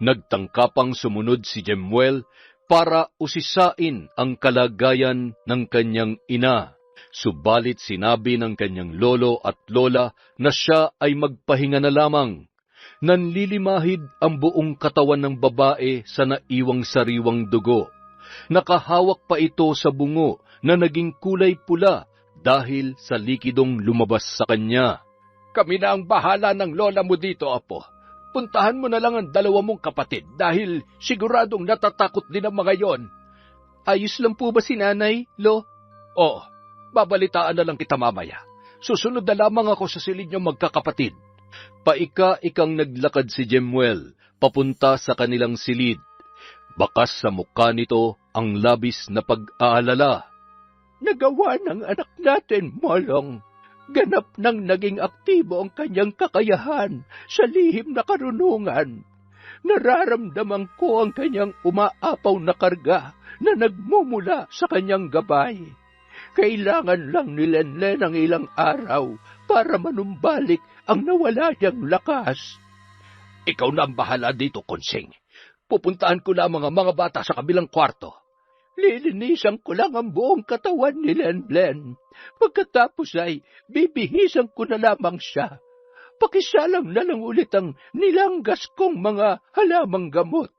Nagtangkapang sumunod si Jemuel para usisain ang kalagayan ng kanyang ina. Subalit sinabi ng kanyang lolo at lola na siya ay magpahinga na lamang. Nanlilimahid ang buong katawan ng babae sa naiwang sariwang dugo. Nakahawak pa ito sa bungo na naging kulay pula dahil sa likidong lumabas sa kanya. Kami na ang bahala ng lola mo dito, apo. Puntahan mo na lang ang dalawa mong kapatid dahil siguradong natatakot din ang mga yon. Ayos lang po ba si nanay, Lo? Oo, babalitaan na lang kita mamaya. Susunod na lamang ako sa silid niyong magkakapatid. Paika-ikang naglakad si Jemuel papunta sa kanilang silid. Bakas sa mukha nito ang labis na pag-aalala. Nagawa ng anak natin, Molong. Ganap nang naging aktibo ang kanyang kakayahan sa lihim na karunungan. Nararamdaman ko ang kanyang umaapaw na karga na nagmumula sa kanyang gabay. Kailangan lang ni Lenlen ng ilang araw para manumbalik ang nawala niyang lakas. Ikaw na ang bahala dito, Konsing. Pupuntahan ko lamang ang mga bata sa kabilang kwarto. Lilinisan ko lang ang buong katawan ni Lenlen. Pagkatapos ay bibihisan ko na lamang siya. Pakisalang na lang ulit ang nilanggas kong mga halamang gamot.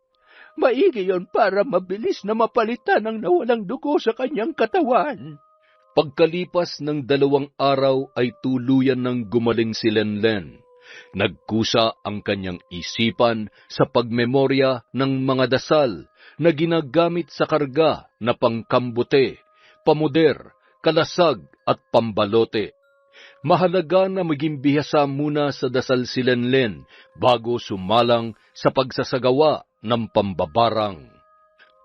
Maigi yon para mabilis na mapalitan ang nawalang dugo sa kanyang katawan. Pagkalipas ng 2 araw ay tuluyan ng gumaling si Lenlen. Nagkusa ang kanyang isipan sa pagmemorya ng mga dasal na ginagamit sa karga na pangkambute, pamuder, kalasag at pambalote. Mahalaga na maging bihasa muna sa dasal si Lenlen bago sumalang sa pagsasagawa ng pambabarang.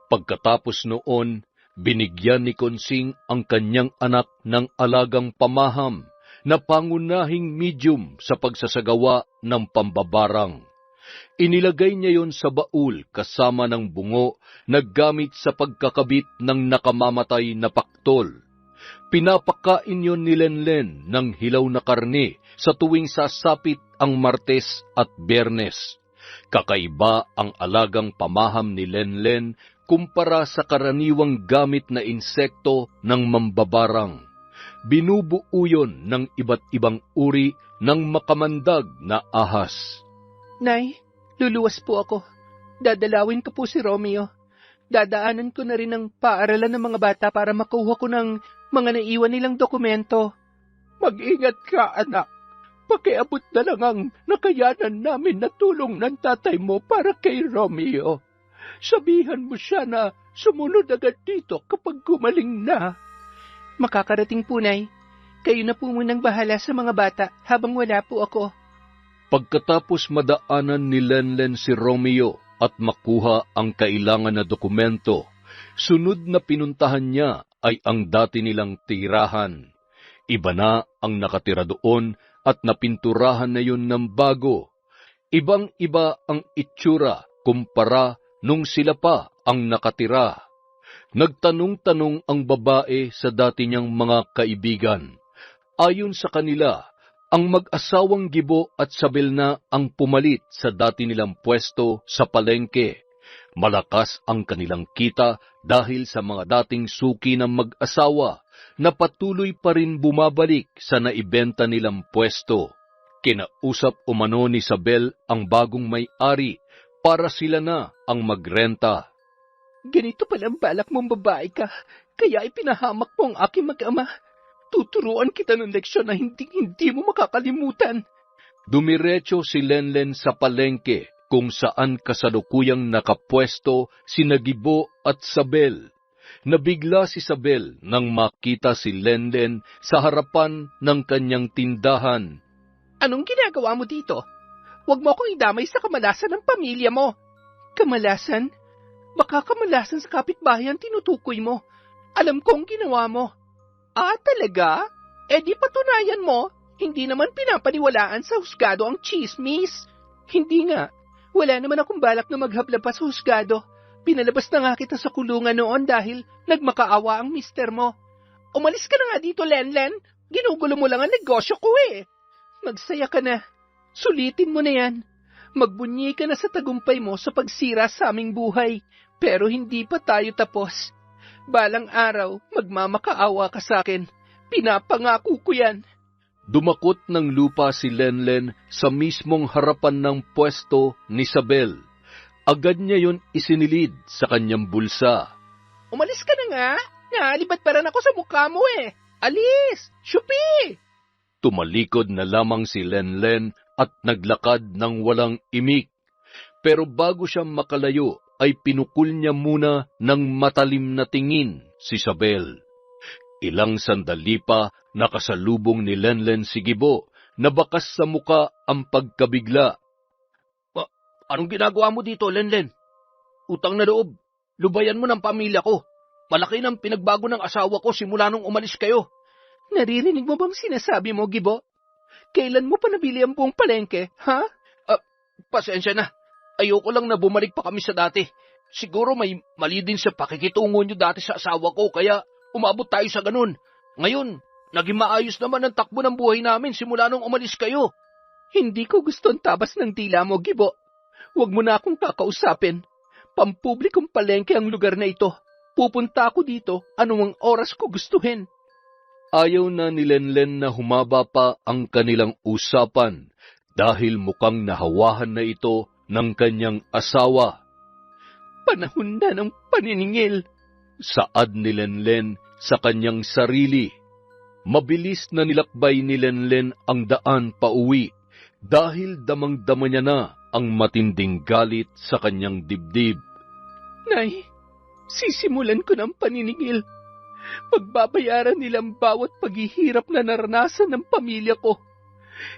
Pagkatapos noon, binigyan ni Konsing ang kanyang anak ng alagang pamaham na pangunahing medium sa pagsasagawa ng pambabarang. Inilagay niya yon sa baul kasama ng bungo na gamit sa pagkakabit ng nakamamatay na paktol. Pinapakain yon ni Lenlen ng hilaw na karne sa tuwing sasapit ang Martes at Biyernes. Kakaiba ang alagang pamaham ni Lenlen kumpara sa karaniwang gamit na insekto ng mambabarang. Binubuo yon ng iba't ibang uri ng makamandag na ahas. Nay, luluwas po ako. Dadalawin ko po si Romeo. Dadaanan ko na rin ang paaralan ng mga bata para makuha ko ng mga naiwan nilang dokumento. Mag-ingat ka, anak. Pakiabot na lang ang nakayanan namin na tulong ng tatay mo para kay Romeo. Sabihan mo siya na sumunod agad dito kapag gumaling na. Makakarating po, Nay. Kayo na po munang bahala sa mga bata habang wala po ako. Pagkatapos madaanan ni Lenlen si Romeo at makuha ang kailangan na dokumento, sunod na pinuntahan niya ay ang dati nilang tirahan. Iba na ang nakatira doon at napinturahan na yun ng bago. Ibang-iba ang itsura kumpara nung sila pa ang nakatira. Nagtanong-tanong ang babae sa dati niyang mga kaibigan. Ayon sa kanila, ang mag-asawang Gibo at Sabel na ang pumalit sa dati nilang pwesto sa palengke. Malakas ang kanilang kita dahil sa mga dating suki ng mag-asawa na patuloy pa rin bumabalik sa naibenta nilang pwesto. Kinausap umano ni Sabel ang bagong may-ari para sila na ang magrenta. Ganito pala ang balak mong babae ka, kaya ipinahamak mo ang aking mag-ama. Tuturuan kita ng leksyon na hindi mo makakalimutan. Dumiretso si Lenlen sa palengke kung saan kasalukuyang nakapwesto sina Gibo at Sabel. Nabigla si Sabel nang makita si Lenlen sa harapan ng kanyang tindahan. Anong ginagawa mo dito? Huwag mo akong idamay sa kamalasan ng pamilya mo. Kamalasan? Baka kamalasan sa kapitbahay ang tinutukoy mo. Alam ko ang ginawa mo. Ah, talaga? Di patunayan mo. Hindi naman pinapaniwalaan sa husgado ang chismis. Hindi nga. Wala naman akong balak na maghabla pa sa husgado. Pinalabas na nga kita sa kulungan noon dahil nagmakaawa ang mister mo. Umalis ka na nga dito, Lenlen. Ginugulo mo lang ang negosyo ko eh. Magsaya ka na. Sulitin mo na yan. Magbunyi ka na sa tagumpay mo sa pagsira sa aming buhay. Pero hindi pa tayo tapos. Balang araw, magmamakaawa ka sa akin. Pinapangako ko yan. Dumakot ng lupa si Lenlen sa mismong harapan ng pwesto ni Sabel. Agad niya yon isinilid sa kanyang bulsa. Umalis ka na nga. Nalibat pa rin ako sa mukha mo eh. Alis! Shupi! Tumalikod na lamang si Lenlen at naglakad ng walang imik. Pero bago siya makalayo, ay pinukul niya muna ng matalim na tingin si Sabel. Ilang sandali pa nakasalubong ni Lenlen si Gibo na bakas sa muka ang pagkabigla. Anong ginagawa mo dito, Lenlen? Utang na loob. Lubayan mo ng pamilya ko. Malaki ng pinagbago ng asawa ko simula nung umalis kayo. Naririnig mo bang sinasabi mo, Gibo? Kailan mo pa nabili ang buong palengke, ha? Pasensya na. Ayoko lang na bumalik pa kami sa dati. Siguro may mali din sa pakikitungo niyo dati sa asawa ko, kaya umabot tayo sa ganun. Ngayon, naging maayos naman ang takbo ng buhay namin simula nung umalis kayo. Hindi ko gusto ang tabas ng dila mo, Gibo. Huwag mo na akong kakausapin. Pampublikong palengke ang lugar na ito. Pupunta ako dito anumang oras ko gustuhin. Ayaw na ni Lenlen na humaba pa ang kanilang usapan dahil mukhang nahawahan na ito ng kanyang asawa. Panahon na ng paniningil. Saad ni Lenlen sa kanyang sarili. Mabilis na nilakbay ni Lenlen ang daan pauwi dahil damang-dama niya na ang matinding galit sa kanyang dibdib. Nay, sisimulan ko ng paniningil. Pagbabayaran nilang bawat paghihirap na naranasan ng pamilya ko.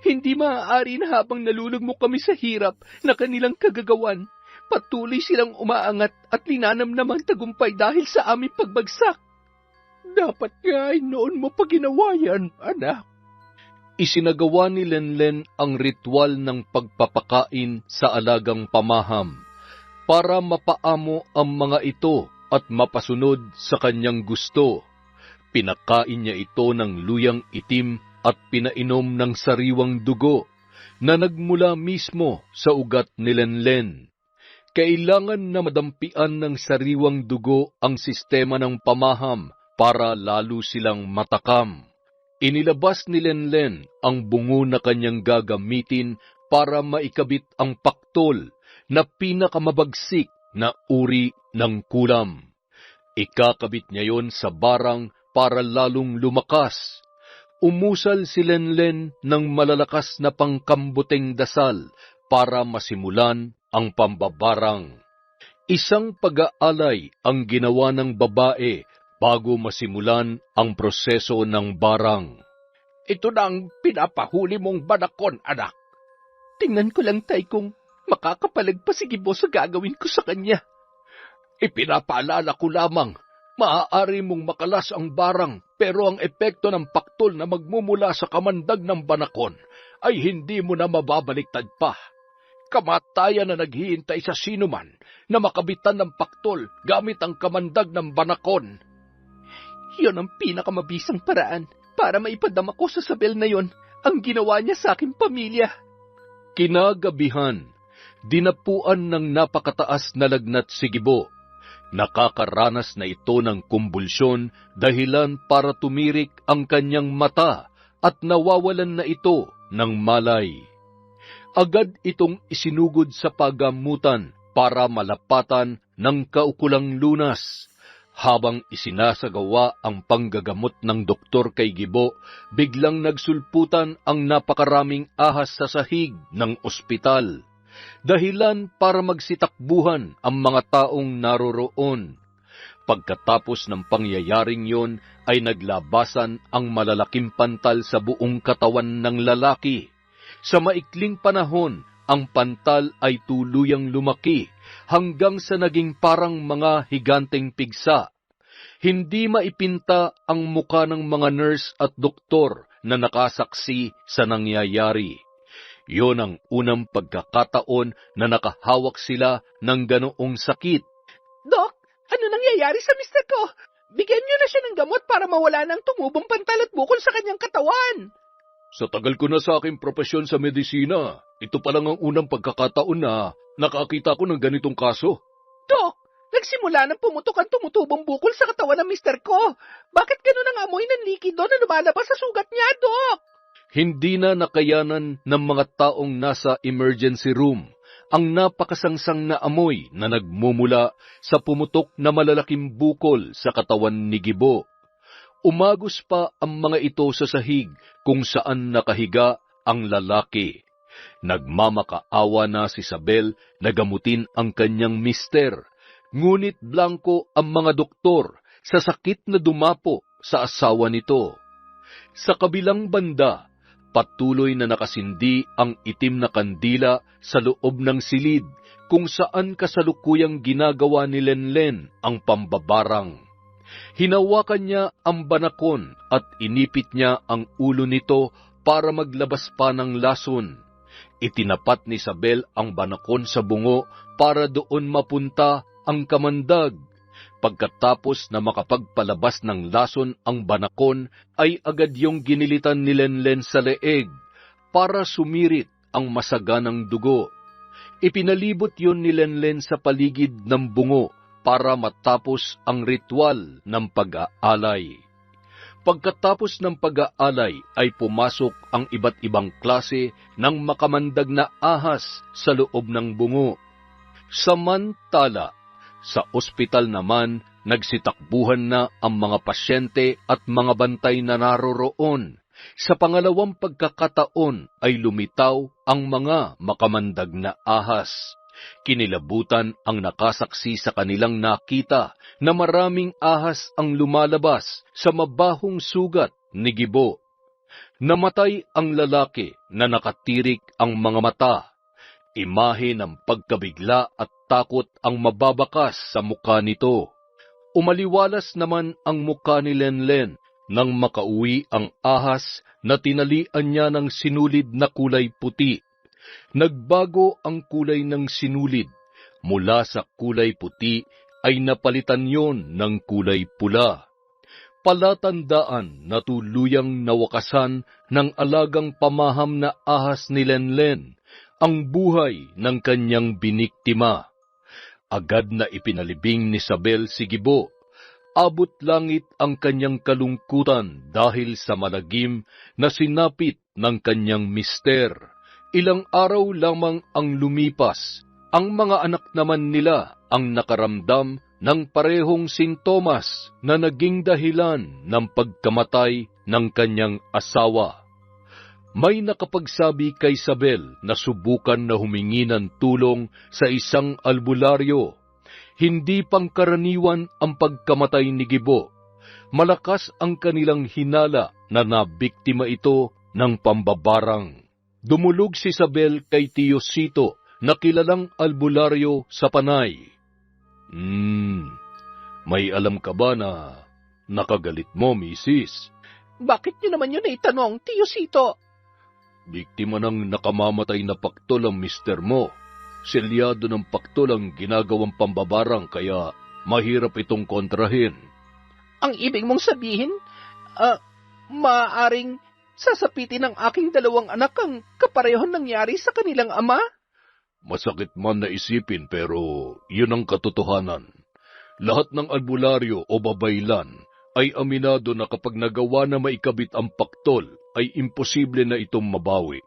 Hindi maaari na habang nalulugmok kami sa hirap na kanilang kagagawan, patuloy silang umaangat at linanamnamang tagumpay dahil sa aming pagbagsak. Dapat nga ay noon mo pa ginawa yan, anak. Isinagawa ni Lenlen ang ritual ng pagpapakain sa alagang pamaham para mapaamo ang mga ito at mapasunod sa kanyang gusto. Pinakain niya ito ng luyang itim at pinainom ng sariwang dugo na nagmula mismo sa ugat ni Lenlen. Kailangan na madampian ng sariwang dugo ang sistema ng pamaham para lalo silang matakam. Inilabas ni Lenlen ang bungo na kanyang gagamitin para maikabit ang paktol na pinakamabagsik na uri ng kulam. Ikakabit niya yon sa barang para lalong lumakas. Umusal si Lenlen ng malalakas na pangkambuteng dasal para masimulan ang pambabarang. Isang pag-aalay ang ginawa ng babae bago masimulan ang proseso ng barang. Ito na ang pinapahuli mong banakon, anak. Tingnan ko lang, tay, kung makakapalag pa si Gibo sa gagawin ko sa kanya. Ipinapaalala ko lamang, maaari mong makalas ang barang, pero ang epekto ng paktol na magmumula sa kamandag ng banakon ay hindi mo na mababaliktad pa. Kamatayan na naghihintay sa sinuman na makabitan ng paktol gamit ang kamandag ng banakon. Yon ang pinakamabisang paraan para maipadama ko sa sabel na yon ang ginawa niya sa aking pamilya. Kinagabihan, dinapuan ng napakataas na lagnat si Gibo. Nakakaranas na ito ng kumbulsyon dahilan para tumirik ang kanyang mata at nawawalan na ito ng malay. Agad itong isinugod sa pagamutan para malapatan ng kaukulang lunas. Habang isinasagawa ang panggagamot ng doktor kay Gibo, biglang nagsulputan ang napakaraming ahas sa sahig ng ospital. Dahilan para magsitakbuhan ang mga taong naroroon. Pagkatapos ng pangyayaring yon ay naglabasan ang malalaking pantal sa buong katawan ng lalaki. Sa maikling panahon, ang pantal ay tuluyang lumaki hanggang sa naging parang mga higanteng pigsa. Hindi maipinta ang muka ng mga nurse at doktor na nakasaksi sa nangyayari. Yon ang unang pagkakataon na nakahawak sila ng ganoong sakit. Dok, ano nangyayari sa mister ko? Bigyan niyo na siya ng gamot para mawala ng tumubong pantal at bukol sa kanyang katawan. Sa tagal ko na sa aking propesyon sa medisina, ito pa lang ang unang pagkakataon na nakakita ko ng ganitong kaso. Dok, nagsimula ng pumutok ang tumutubong bukol sa katawan ng mister ko. Bakit ganun ang amoy ng likido na lumalabas sa sugat niya, Dok? Hindi na nakayanan ng mga taong nasa emergency room ang napakasangsang na amoy na nagmumula sa pumutok na malalaking bukol sa katawan ni Gibo. Umagos pa ang mga ito sa sahig kung saan nakahiga ang lalaki. Nagmamakaawa na si Isabel na gamutin ang kanyang mister, ngunit blanko ang mga doktor sa sakit na dumapo sa asawa nito. Sa kabilang banda, patuloy na nakasindi ang itim na kandila sa loob ng silid kung saan kasalukuyang ginagawa ni Lenlen ang pambabarang. Hinawakan niya ang banakon at inipit niya ang ulo nito para maglabas pa ng lason. Itinapat ni Isabel ang banakon sa bungo para doon mapunta ang kamandag. Pagkatapos na makapagpalabas ng lason ang banakon, ay agad yung ginilitan ni Lenlen sa leeg para sumirit ang masaganang dugo. Ipinalibot yun ni Lenlen sa paligid ng bungo para matapos ang ritual ng pag-aalay. Pagkatapos ng pag-aalay ay pumasok ang iba't ibang klase ng makamandag na ahas sa loob ng bungo. Samantala, sa ospital naman, nagsitakbuhan na ang mga pasyente at mga bantay na naroroon. Sa pangalawang pagkakataon ay lumitaw ang mga makamandag na ahas. Kinilabutan ang nakasaksi sa kanilang nakita na maraming ahas ang lumalabas sa mabahong sugat ni Gibo. Namatay ang lalaki na nakatirik ang mga mata. Imahe ng pagkabigla at takot ang mababakas sa mukha nito. Umaliwalas naman ang mukha ni Lenlen nang makauwi ang ahas na tinalian niya ng sinulid na kulay puti. Nagbago ang kulay ng sinulid. Mula sa kulay puti ay napalitan yon ng kulay pula. Palatandaan na tuluyang nawakasan ng alagang pamaham na ahas ni Lenlen ang buhay ng kanyang biniktima. Agad na ipinalibing ni Sabel si Gibo. Abot langit ang kanyang kalungkutan dahil sa malagim na sinapit ng kanyang mister. Ilang araw lamang ang lumipas. Ang mga anak naman nila ang nakaramdam ng parehong sintomas na naging dahilan ng pagkamatay ng kanyang asawa. May nakapagsabi kay Sabel na subukan na humingi ng tulong sa isang albularyo. Hindi pangkaraniwan ang pagkamatay ni Gibo. Malakas ang kanilang hinala na nabiktima ito ng pambabarang. Dumulog si Sabel kay Tio Sito na kilalang albularyo sa Panay. May alam ka ba na nakagalit mo, misis? Bakit niyo naman yun itanong, Tio Sito? Biktima ng nakamamatay na paktol ang mister mo. Selyado ng paktol ang ginagawang pambabarang kaya mahirap itong kontrahin. Ang ibig mong sabihin, maaaring sasapitin ng aking dalawang anak ang kaparehon nangyari sa kanilang ama? Masakit man na isipin pero yun ang katotohanan. Lahat ng albularyo o babaylan ay aminado na kapag nagawa na maikabit ang paktol ay imposible na itong mabawi.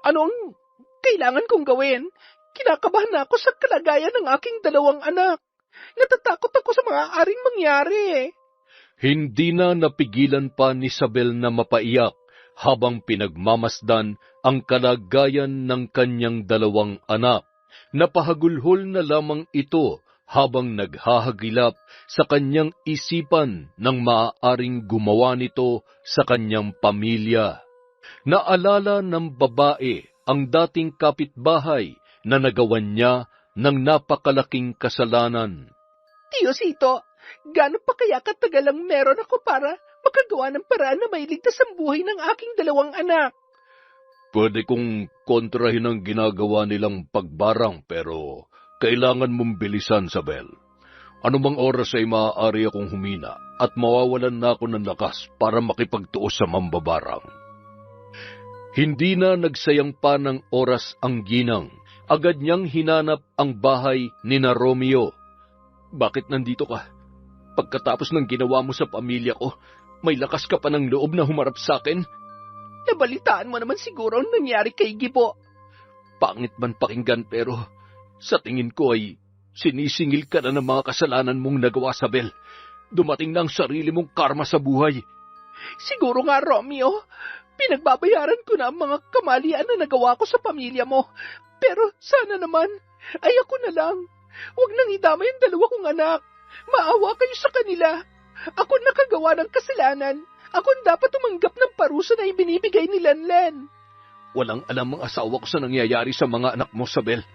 Anong kailangan kong gawin? Kinakabahan na ako sa kalagayan ng aking dalawang anak. Natatakot ako sa mga aring mangyari. Hindi na napigilan pa ni Sabel na mapaiyak habang pinagmamasdan ang kalagayan ng kanyang dalawang anak. Napahagulhol na lamang ito habang naghahagilap sa kanyang isipan ng maaaring gumawa nito sa kanyang pamilya. Naalala ng babae ang dating kapitbahay na nagawan niya ng napakalaking kasalanan. Tio Sito, gaano pa kaya katagal ang meron ako para makagawa ng paraan na mailigtas ang buhay ng aking dalawang anak? Pwede kong kontrahin ang ginagawa nilang pagbarang pero kailangan mong bilisan, Sabel. Anumang oras ay maaari akong humina at mawawalan na ako ng lakas para makipagtuos sa mambabarang. Hindi na nagsayang pa ng oras ang ginang. Agad niyang hinanap ang bahay ni na Romeo. Bakit nandito ka? Pagkatapos ng ginawa mo sa pamilya ko, may lakas ka pa ng loob na humarap sa akin? Nabalitaan mo naman siguro ang nangyari kay Gibo. Pangit man pakinggan pero sa tingin ko ay sinisingil ka na ng mga kasalanan mong nagawa, Sabel. Dumating na ang sarili mong karma sa buhay. Siguro nga, Romeo. Pinagbabayaran ko na ang mga kamalian na nagawa ko sa pamilya mo. Pero sana naman, ay ako na lang. Huwag nang idamay ang dalawa kong anak. Maawa kayo sa kanila. Ako nakagawa ng kasalanan. Ako dapat tumanggap ng parusa na ibinibigay ni Lenlen. Walang alam ang asawa ko sa nangyayari sa mga anak mo, Sabel.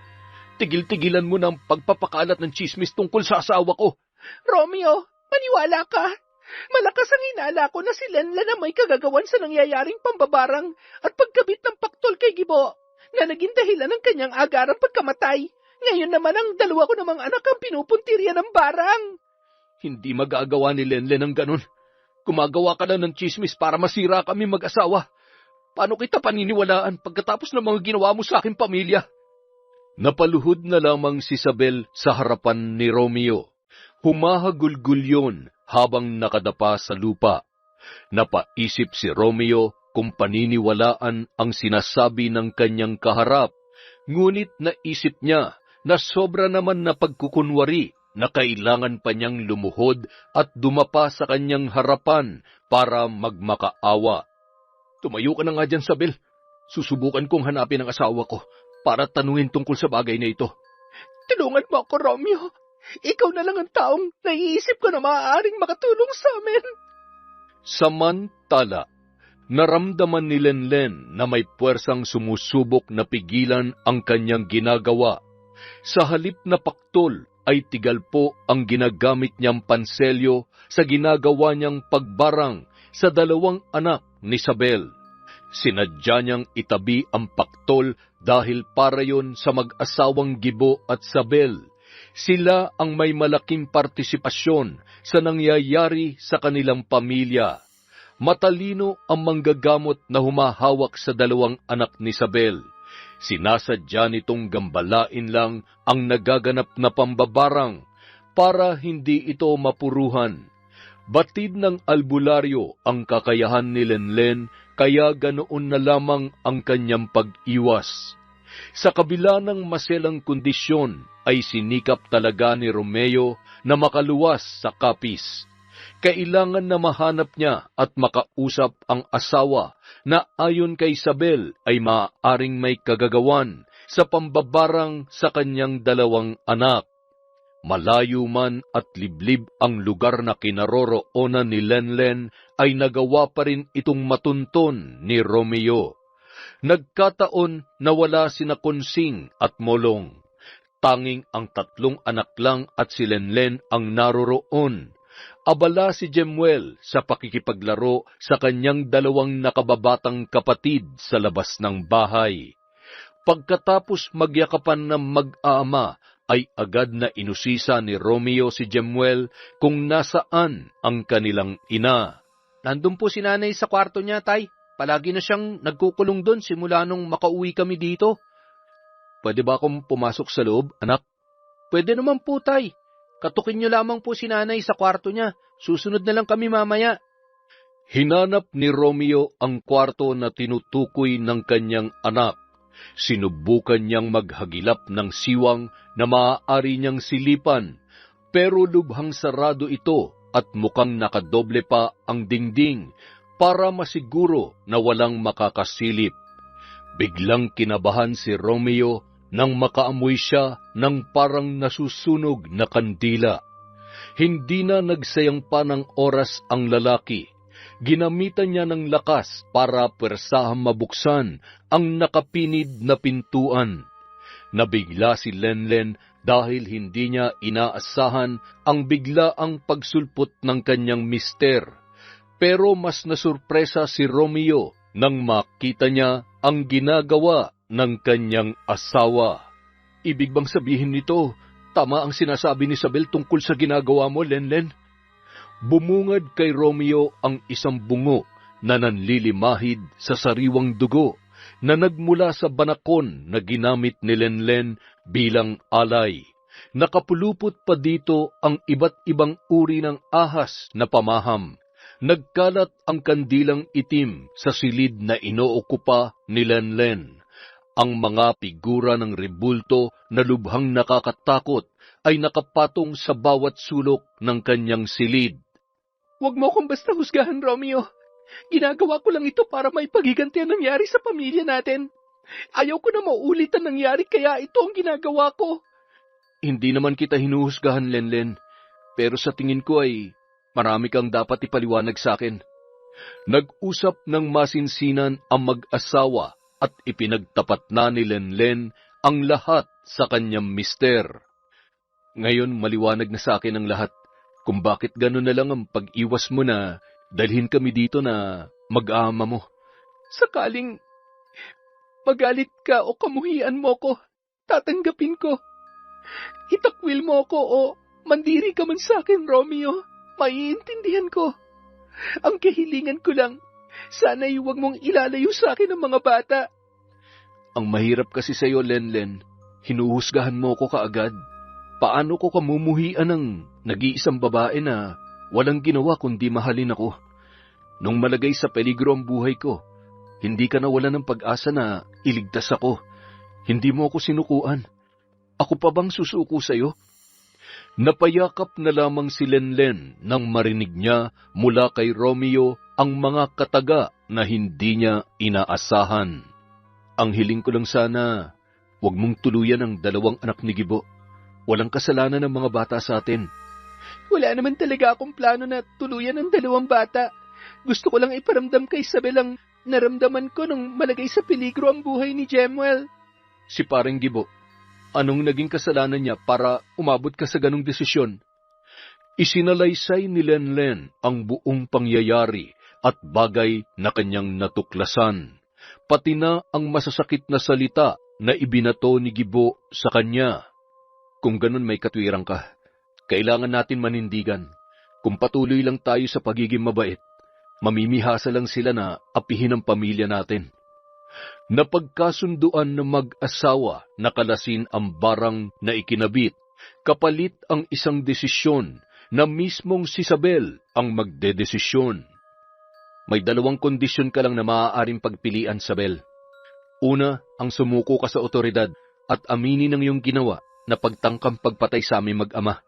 Tigil-tigilan mo ng pagpapakalat ng chismis tungkol sa asawa ko. Romeo, maniwala ka. Malakas ang hinala ko na si Lenlen na may kagagawan sa nangyayaring pambabarang at pagkabit ng paktol kay Gibo na naging dahilan ng kanyang agarang pagkamatay. Ngayon naman ang dalawa ko namang anak ang pinupuntirya ng barang. Hindi magagawa ni Lenlen ang ganun. Gumagawa ka lang ng chismis para masira kami mag-asawa. Paano kita paniniwalaan pagkatapos ng mga ginawa mo sa aking pamilya? Napaluhod na lamang si Isabel sa harapan ni Romeo. Humahagulgul yun habang nakadapa sa lupa. Napaisip si Romeo kung paniniwalaan ang sinasabi ng kanyang kaharap, ngunit naisip niya na sobra naman na pagkukunwari na kailangan pa niyang lumuhod at dumapa sa kanyang harapan para magmakaawa. Tumayo ka na nga dyan, Isabel. Susubukan kong hanapin ang asawa ko para tanungin tungkol sa bagay na ito. Tulungan mo ako, Romeo. Ikaw na lang ang taong naiisip ko na maaaring makatulong sa amin. Samantala, naramdaman ni Lenlen na may puwersang sumusubok na pigilan ang kanyang ginagawa. Sa halip na paktol ay tigalpo ang ginagamit niyang panselyo sa ginagawa niyang pagbarang sa dalawang anak ni Isabel. Sinadya niyang itabi ang paktol dahil para yon sa mag-asawang Gibo at Isabel. Sila ang may malaking partisipasyon sa nangyayari sa kanilang pamilya. Matalino ang manggagamot na humahawak sa dalawang anak ni Isabel. Sinasadya nitong gambalain lang ang nagaganap na pambabarang para hindi ito mapuruhan. Batid ng albularyo ang kakayahan ni Lenlen, kaya ganoon na lamang ang kanyang pag-iwas. Sa kabila ng maselang kondisyon ay sinikap talaga ni Romeo na makaluwas sa kapis. Kailangan na mahanap niya at makausap ang asawa na ayon kay Isabel ay maaaring may kagagawan sa pambabarang sa kanyang dalawang anak. Malayo man at liblib ang lugar na kinaroroonan ni Lenlen ay nagawa pa rin itong matunton ni Romeo. Nagkataon na wala sina Konsing at Molong. Tanging ang tatlong anak lang at si Lenlen ang naroroon. Abala si Jemuel sa pakikipaglaro sa kanyang dalawang nakababatang kapatid sa labas ng bahay. Pagkatapos magyakapan ng mag-aama, ay agad na inusisa ni Romeo si Jemuel kung nasaan ang kanilang ina. Nandun po si nanay sa kwarto niya, tay. Palagi na siyang nagkukulong doon simula nung makauwi kami dito. Pwede ba akong pumasok sa loob, anak? Pwede naman po, tay. Katukin niyo lamang po si nanay sa kwarto niya. Susunod na lang kami mamaya. Hinanap ni Romeo ang kwarto na tinutukoy ng kanyang anak. Sinubukan niyang maghagilap ng siwang na maaari niyang silipan, pero lubhang sarado ito at mukhang nakadoble pa ang dingding para masiguro na walang makakasilip. Biglang kinabahan si Romeo nang makaamoy siya ng parang nasusunog na kandila. Hindi na nagsayang pa ng oras ang lalaki. Ginamitan niya ng lakas para pwersahang mabuksan ang nakapinid na pintuan. Nabigla si Lenlen dahil hindi niya inaasahan ang biglaang pagsulpot ng kanyang mister. Pero mas nasurpresa si Romeo nang makita niya ang ginagawa ng kanyang asawa. Ibig bang sabihin nito, tama ang sinasabi ni Isabel tungkol sa ginagawa mo, Lenlen? Bumungad kay Romeo ang isang bungo na nanlilimahid sa sariwang dugo na nagmula sa banakon na ginamit ni Lenlen bilang alay. Nakapulupot pa dito ang iba't ibang uri ng ahas na pamaham. Nagkalat ang kandilang itim sa silid na inookupa ni Lenlen. Ang mga figura ng rebulto na lubhang nakakatakot ay nakapatong sa bawat sulok ng kanyang silid. Huwag mo akong basta husgahan, Romeo. Ginagawa ko lang ito para may pagiganti ang nangyari sa pamilya natin. Ayaw ko na maulit ang nangyari kaya ito ang ginagawa ko. Hindi naman kita hinuhusgahan, Lenlen. Pero sa tingin ko ay marami kang dapat ipaliwanag sa akin. Nag-usap ng masinsinan ang mag-asawa at ipinagtapat na ni Lenlen ang lahat sa kanyang mister. Ngayon maliwanag na sa akin ang lahat kung bakit gano'n na lang ang pag-iwas mo na dalhin kami dito na mag-aama mo. Sakaling magalit ka o kamuhian mo ko, tatanggapin ko. Itakwil mo ko o Mandiri ka man sa akin, Romeo. Maiintindihan ko. Ang kahilingan ko lang, sana'y huwag mong ilalayo sa akin ang mga bata. Ang mahirap kasi sa'yo, Lenlen, hinuhusgahan mo ko kaagad. Paano ko kamumuhian ng nag-iisang babae na walang ginawa kundi mahalin ako? Nung malagay sa peligro ang buhay ko, hindi ka nawalan ng pag-asa na iligtas ako. Hindi mo ako sinukuan. Ako pa bang susuko sa'yo? Napayakap na lamang si Lenlen nang marinig niya mula kay Romeo ang mga kataga na hindi niya inaasahan. Ang hiling ko lang sana, huwag mong tuluyan ang 2 anak ni Gibo. Walang kasalanan ng mga bata sa atin. Wala naman talaga akong plano na tuluyan ang 2 bata. Gusto ko lang iparamdam kay Isabel ang naramdaman ko nung malagay sa peligro ang buhay ni Jemuel. Si Pareng Gibo, anong naging kasalanan niya para umabot ka sa ganong desisyon? Isinalaysay ni Lenlen ang buong pangyayari at bagay na kanyang natuklasan, pati na ang masasakit na salita na ibinato ni Gibo sa kanya. Kung ganun may katwirang ka, kailangan natin manindigan. Kung patuloy lang tayo sa pagiging mabait, mamimihasa lang sila na apihin ang pamilya natin. Napagkasunduan ng mag-asawa na kalasin ang barang na ikinabit, kapalit ang isang desisyon na mismong si Isabel ang magdedesisyon. May 2 kondisyon ka lang na maaaring pagpilian, Isabel. Una, ang sumuko ka sa otoridad at aminin ang iyong ginawa na pagtangkang pagpatay sa aming mag-ama.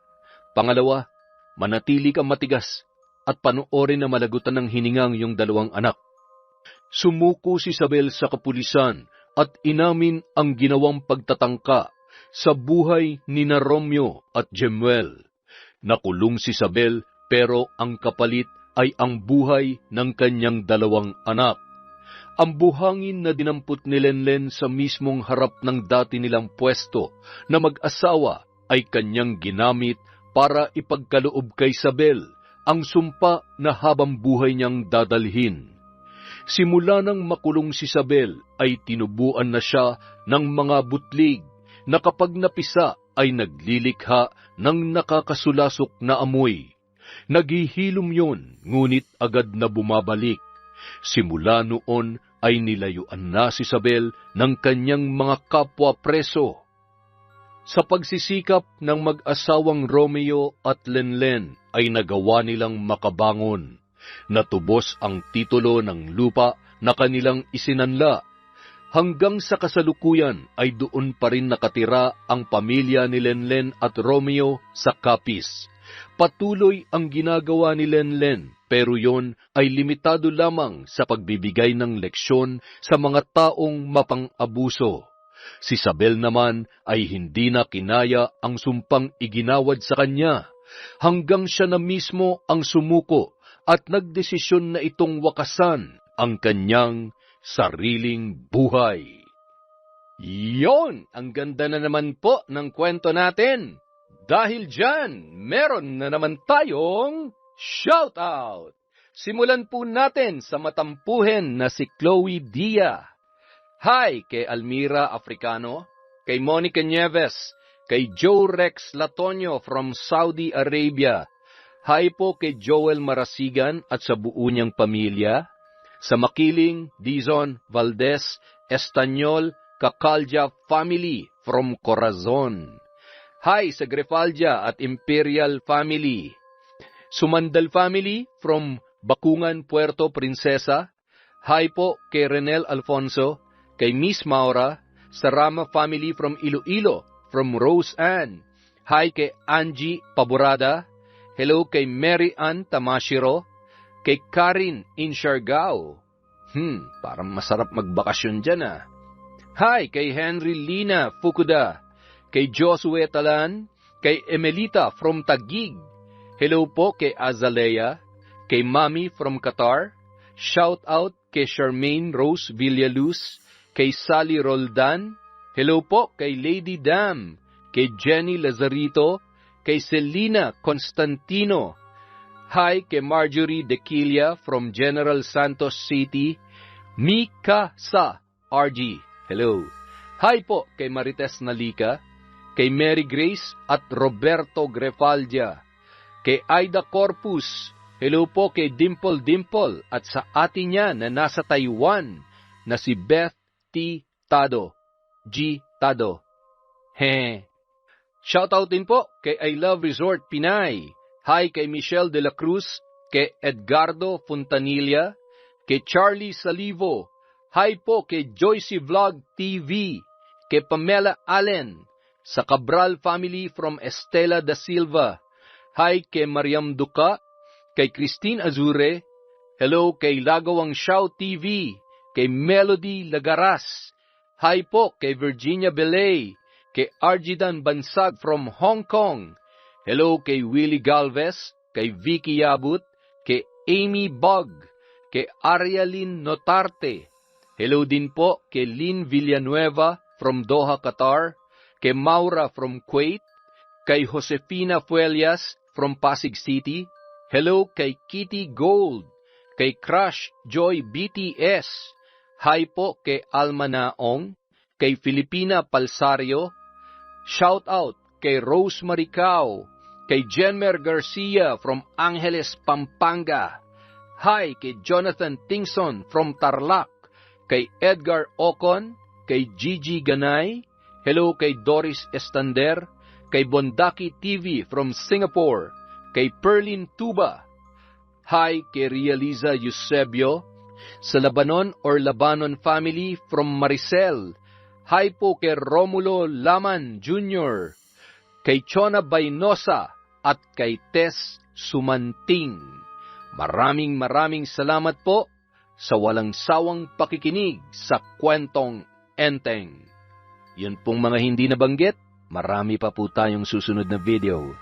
Pangalawa, manatili kang matigas at panoorin na malagutan ng hininga ang iyong 2 anak. Sumuko si Isabel sa kapulisan at inamin ang ginawang pagtatangka sa buhay ni na Romeo at Jemuel. Nakulong si Isabel pero ang kapalit ay ang buhay ng kanyang 2 anak. Ang buhangin na dinampot ni Lenlen sa mismong harap ng dati nilang pwesto na mag-asawa ay kanyang ginamit para ipagkaloob kay Isabel ang sumpa na habang buhay niyang dadalhin. Simula nang makulong si Isabel ay tinubuan na siya ng mga butlig na kapag napisa ay naglilikha ng nakakasulasok na amoy. Naghihilom yon, ngunit agad na bumabalik. Simula noon ay nilayuan na si Isabel ng kanyang mga kapwa preso. Sa pagsisikap ng mag-asawang Romeo at Lenlen ay nagawa nilang makabangon. Natubos ang titulo ng lupa na kanilang isinanla. Hanggang sa kasalukuyan ay doon pa rin nakatira ang pamilya ni Lenlen at Romeo sa Capiz. Patuloy ang ginagawa ni Lenlen, pero yon ay limitado lamang sa pagbibigay ng leksyon sa mga taong mapang-abuso. Si Isabel naman ay hindi na kinaya ang sumpang iginawad sa kanya, hanggang siya na mismo ang sumuko at nagdesisyon na itong wakasan ang kanyang sariling buhay. Yon! Ang ganda na naman po ng kwento natin. Dahil dyan, meron na naman tayong shoutout! Simulan po natin sa matampuhin na si Chloe Dia. Hi kay Almira Africano, kay Monica Nieves, kay Joe Rex Latonio from Saudi Arabia. Hi po kay Joel Marasigan at sa buo niyang pamilya. Sa Makiling, Dizon Valdez, Estanyol, Cacalja family from Corazon. Hi sa Grefaldia at Imperial family. Sumandal family from Bakungan, Puerto Princesa. Hi po kay Renel Alfonso, kay Miss Maura, sa Rama family from Iloilo, from Rose Ann. Hi kay Angie Paborada. Hello kay Mary Ann Tamashiro, kay Karin in Siargao. Parang masarap magbakasyon dyan ah. Hi kay Henry Lina Fukuda, kay Josue Talan, kay Emelita from Taguig. Hello po kay Azalea, kay Mami from Qatar. Shout out kay Charmaine Rose Villaluz, kay Sally Roldan. Hello po kay Lady Dam, kay Jenny Lazarito, kay Selena Constantino. Hi kay Marjorie Dequilia from General Santos City. Mika sa RG. Hello. Hi po kay Marites Nalica, kay Mary Grace at Roberto Grefaldia, kay Aida Corpus, hello po kay Dimple at sa atin niya na nasa Taiwan na si Beth T. Tado, G. Tado. Hehe. Shoutout din po kay I Love Resort Pinay. Hi kay Michelle de la Cruz, kay Edgardo Fontanilla, kay Charlie Salivo. Hi po kay Joycey Vlog TV, kay Pamela Allen, sa Cabral family from Estela da Silva. Hi kay Mariam Duca, kay Christine Azure. Hello kay Lagawang Shao TV, kay Melody Lagaras. Hi po kay Virginia Belay, kay Arjidan Bansag from Hong Kong. Hello kay Willie Galvez, kay Vicky Yabut, kay Amy Bog, kay Arialyn Notarte. Hello din po kay Lynn Villanueva from Doha, Qatar, kay Maura from Kuwait, kay Josefina Fuelias from Pasig City. Hello kay Kitty Gold, kay Crush Joy BTS. Hi po kay Alma Naong, kay Filipina Palsario. Shout out kay Rose Maricao, kay Jenmer Garcia from Angeles, Pampanga. Hi kay Jonathan Tingson from Tarlac, kay Edgar Ocon, kay Gigi Ganay. Hello kay Doris Estander, kay Bondaki TV from Singapore, kay Perlin Tuba. Hi kay Realiza Eusebio, sa Labanon or Labanon family from Maricel. Hi po kay Romulo Laman Jr., kay Chona Baynosa at kay Tess Sumanting. Maraming salamat po sa walang sawang pakikinig sa Kwentong Enteng. Yun pong mga hindi nabanggit, marami pa po tayong susunod na video.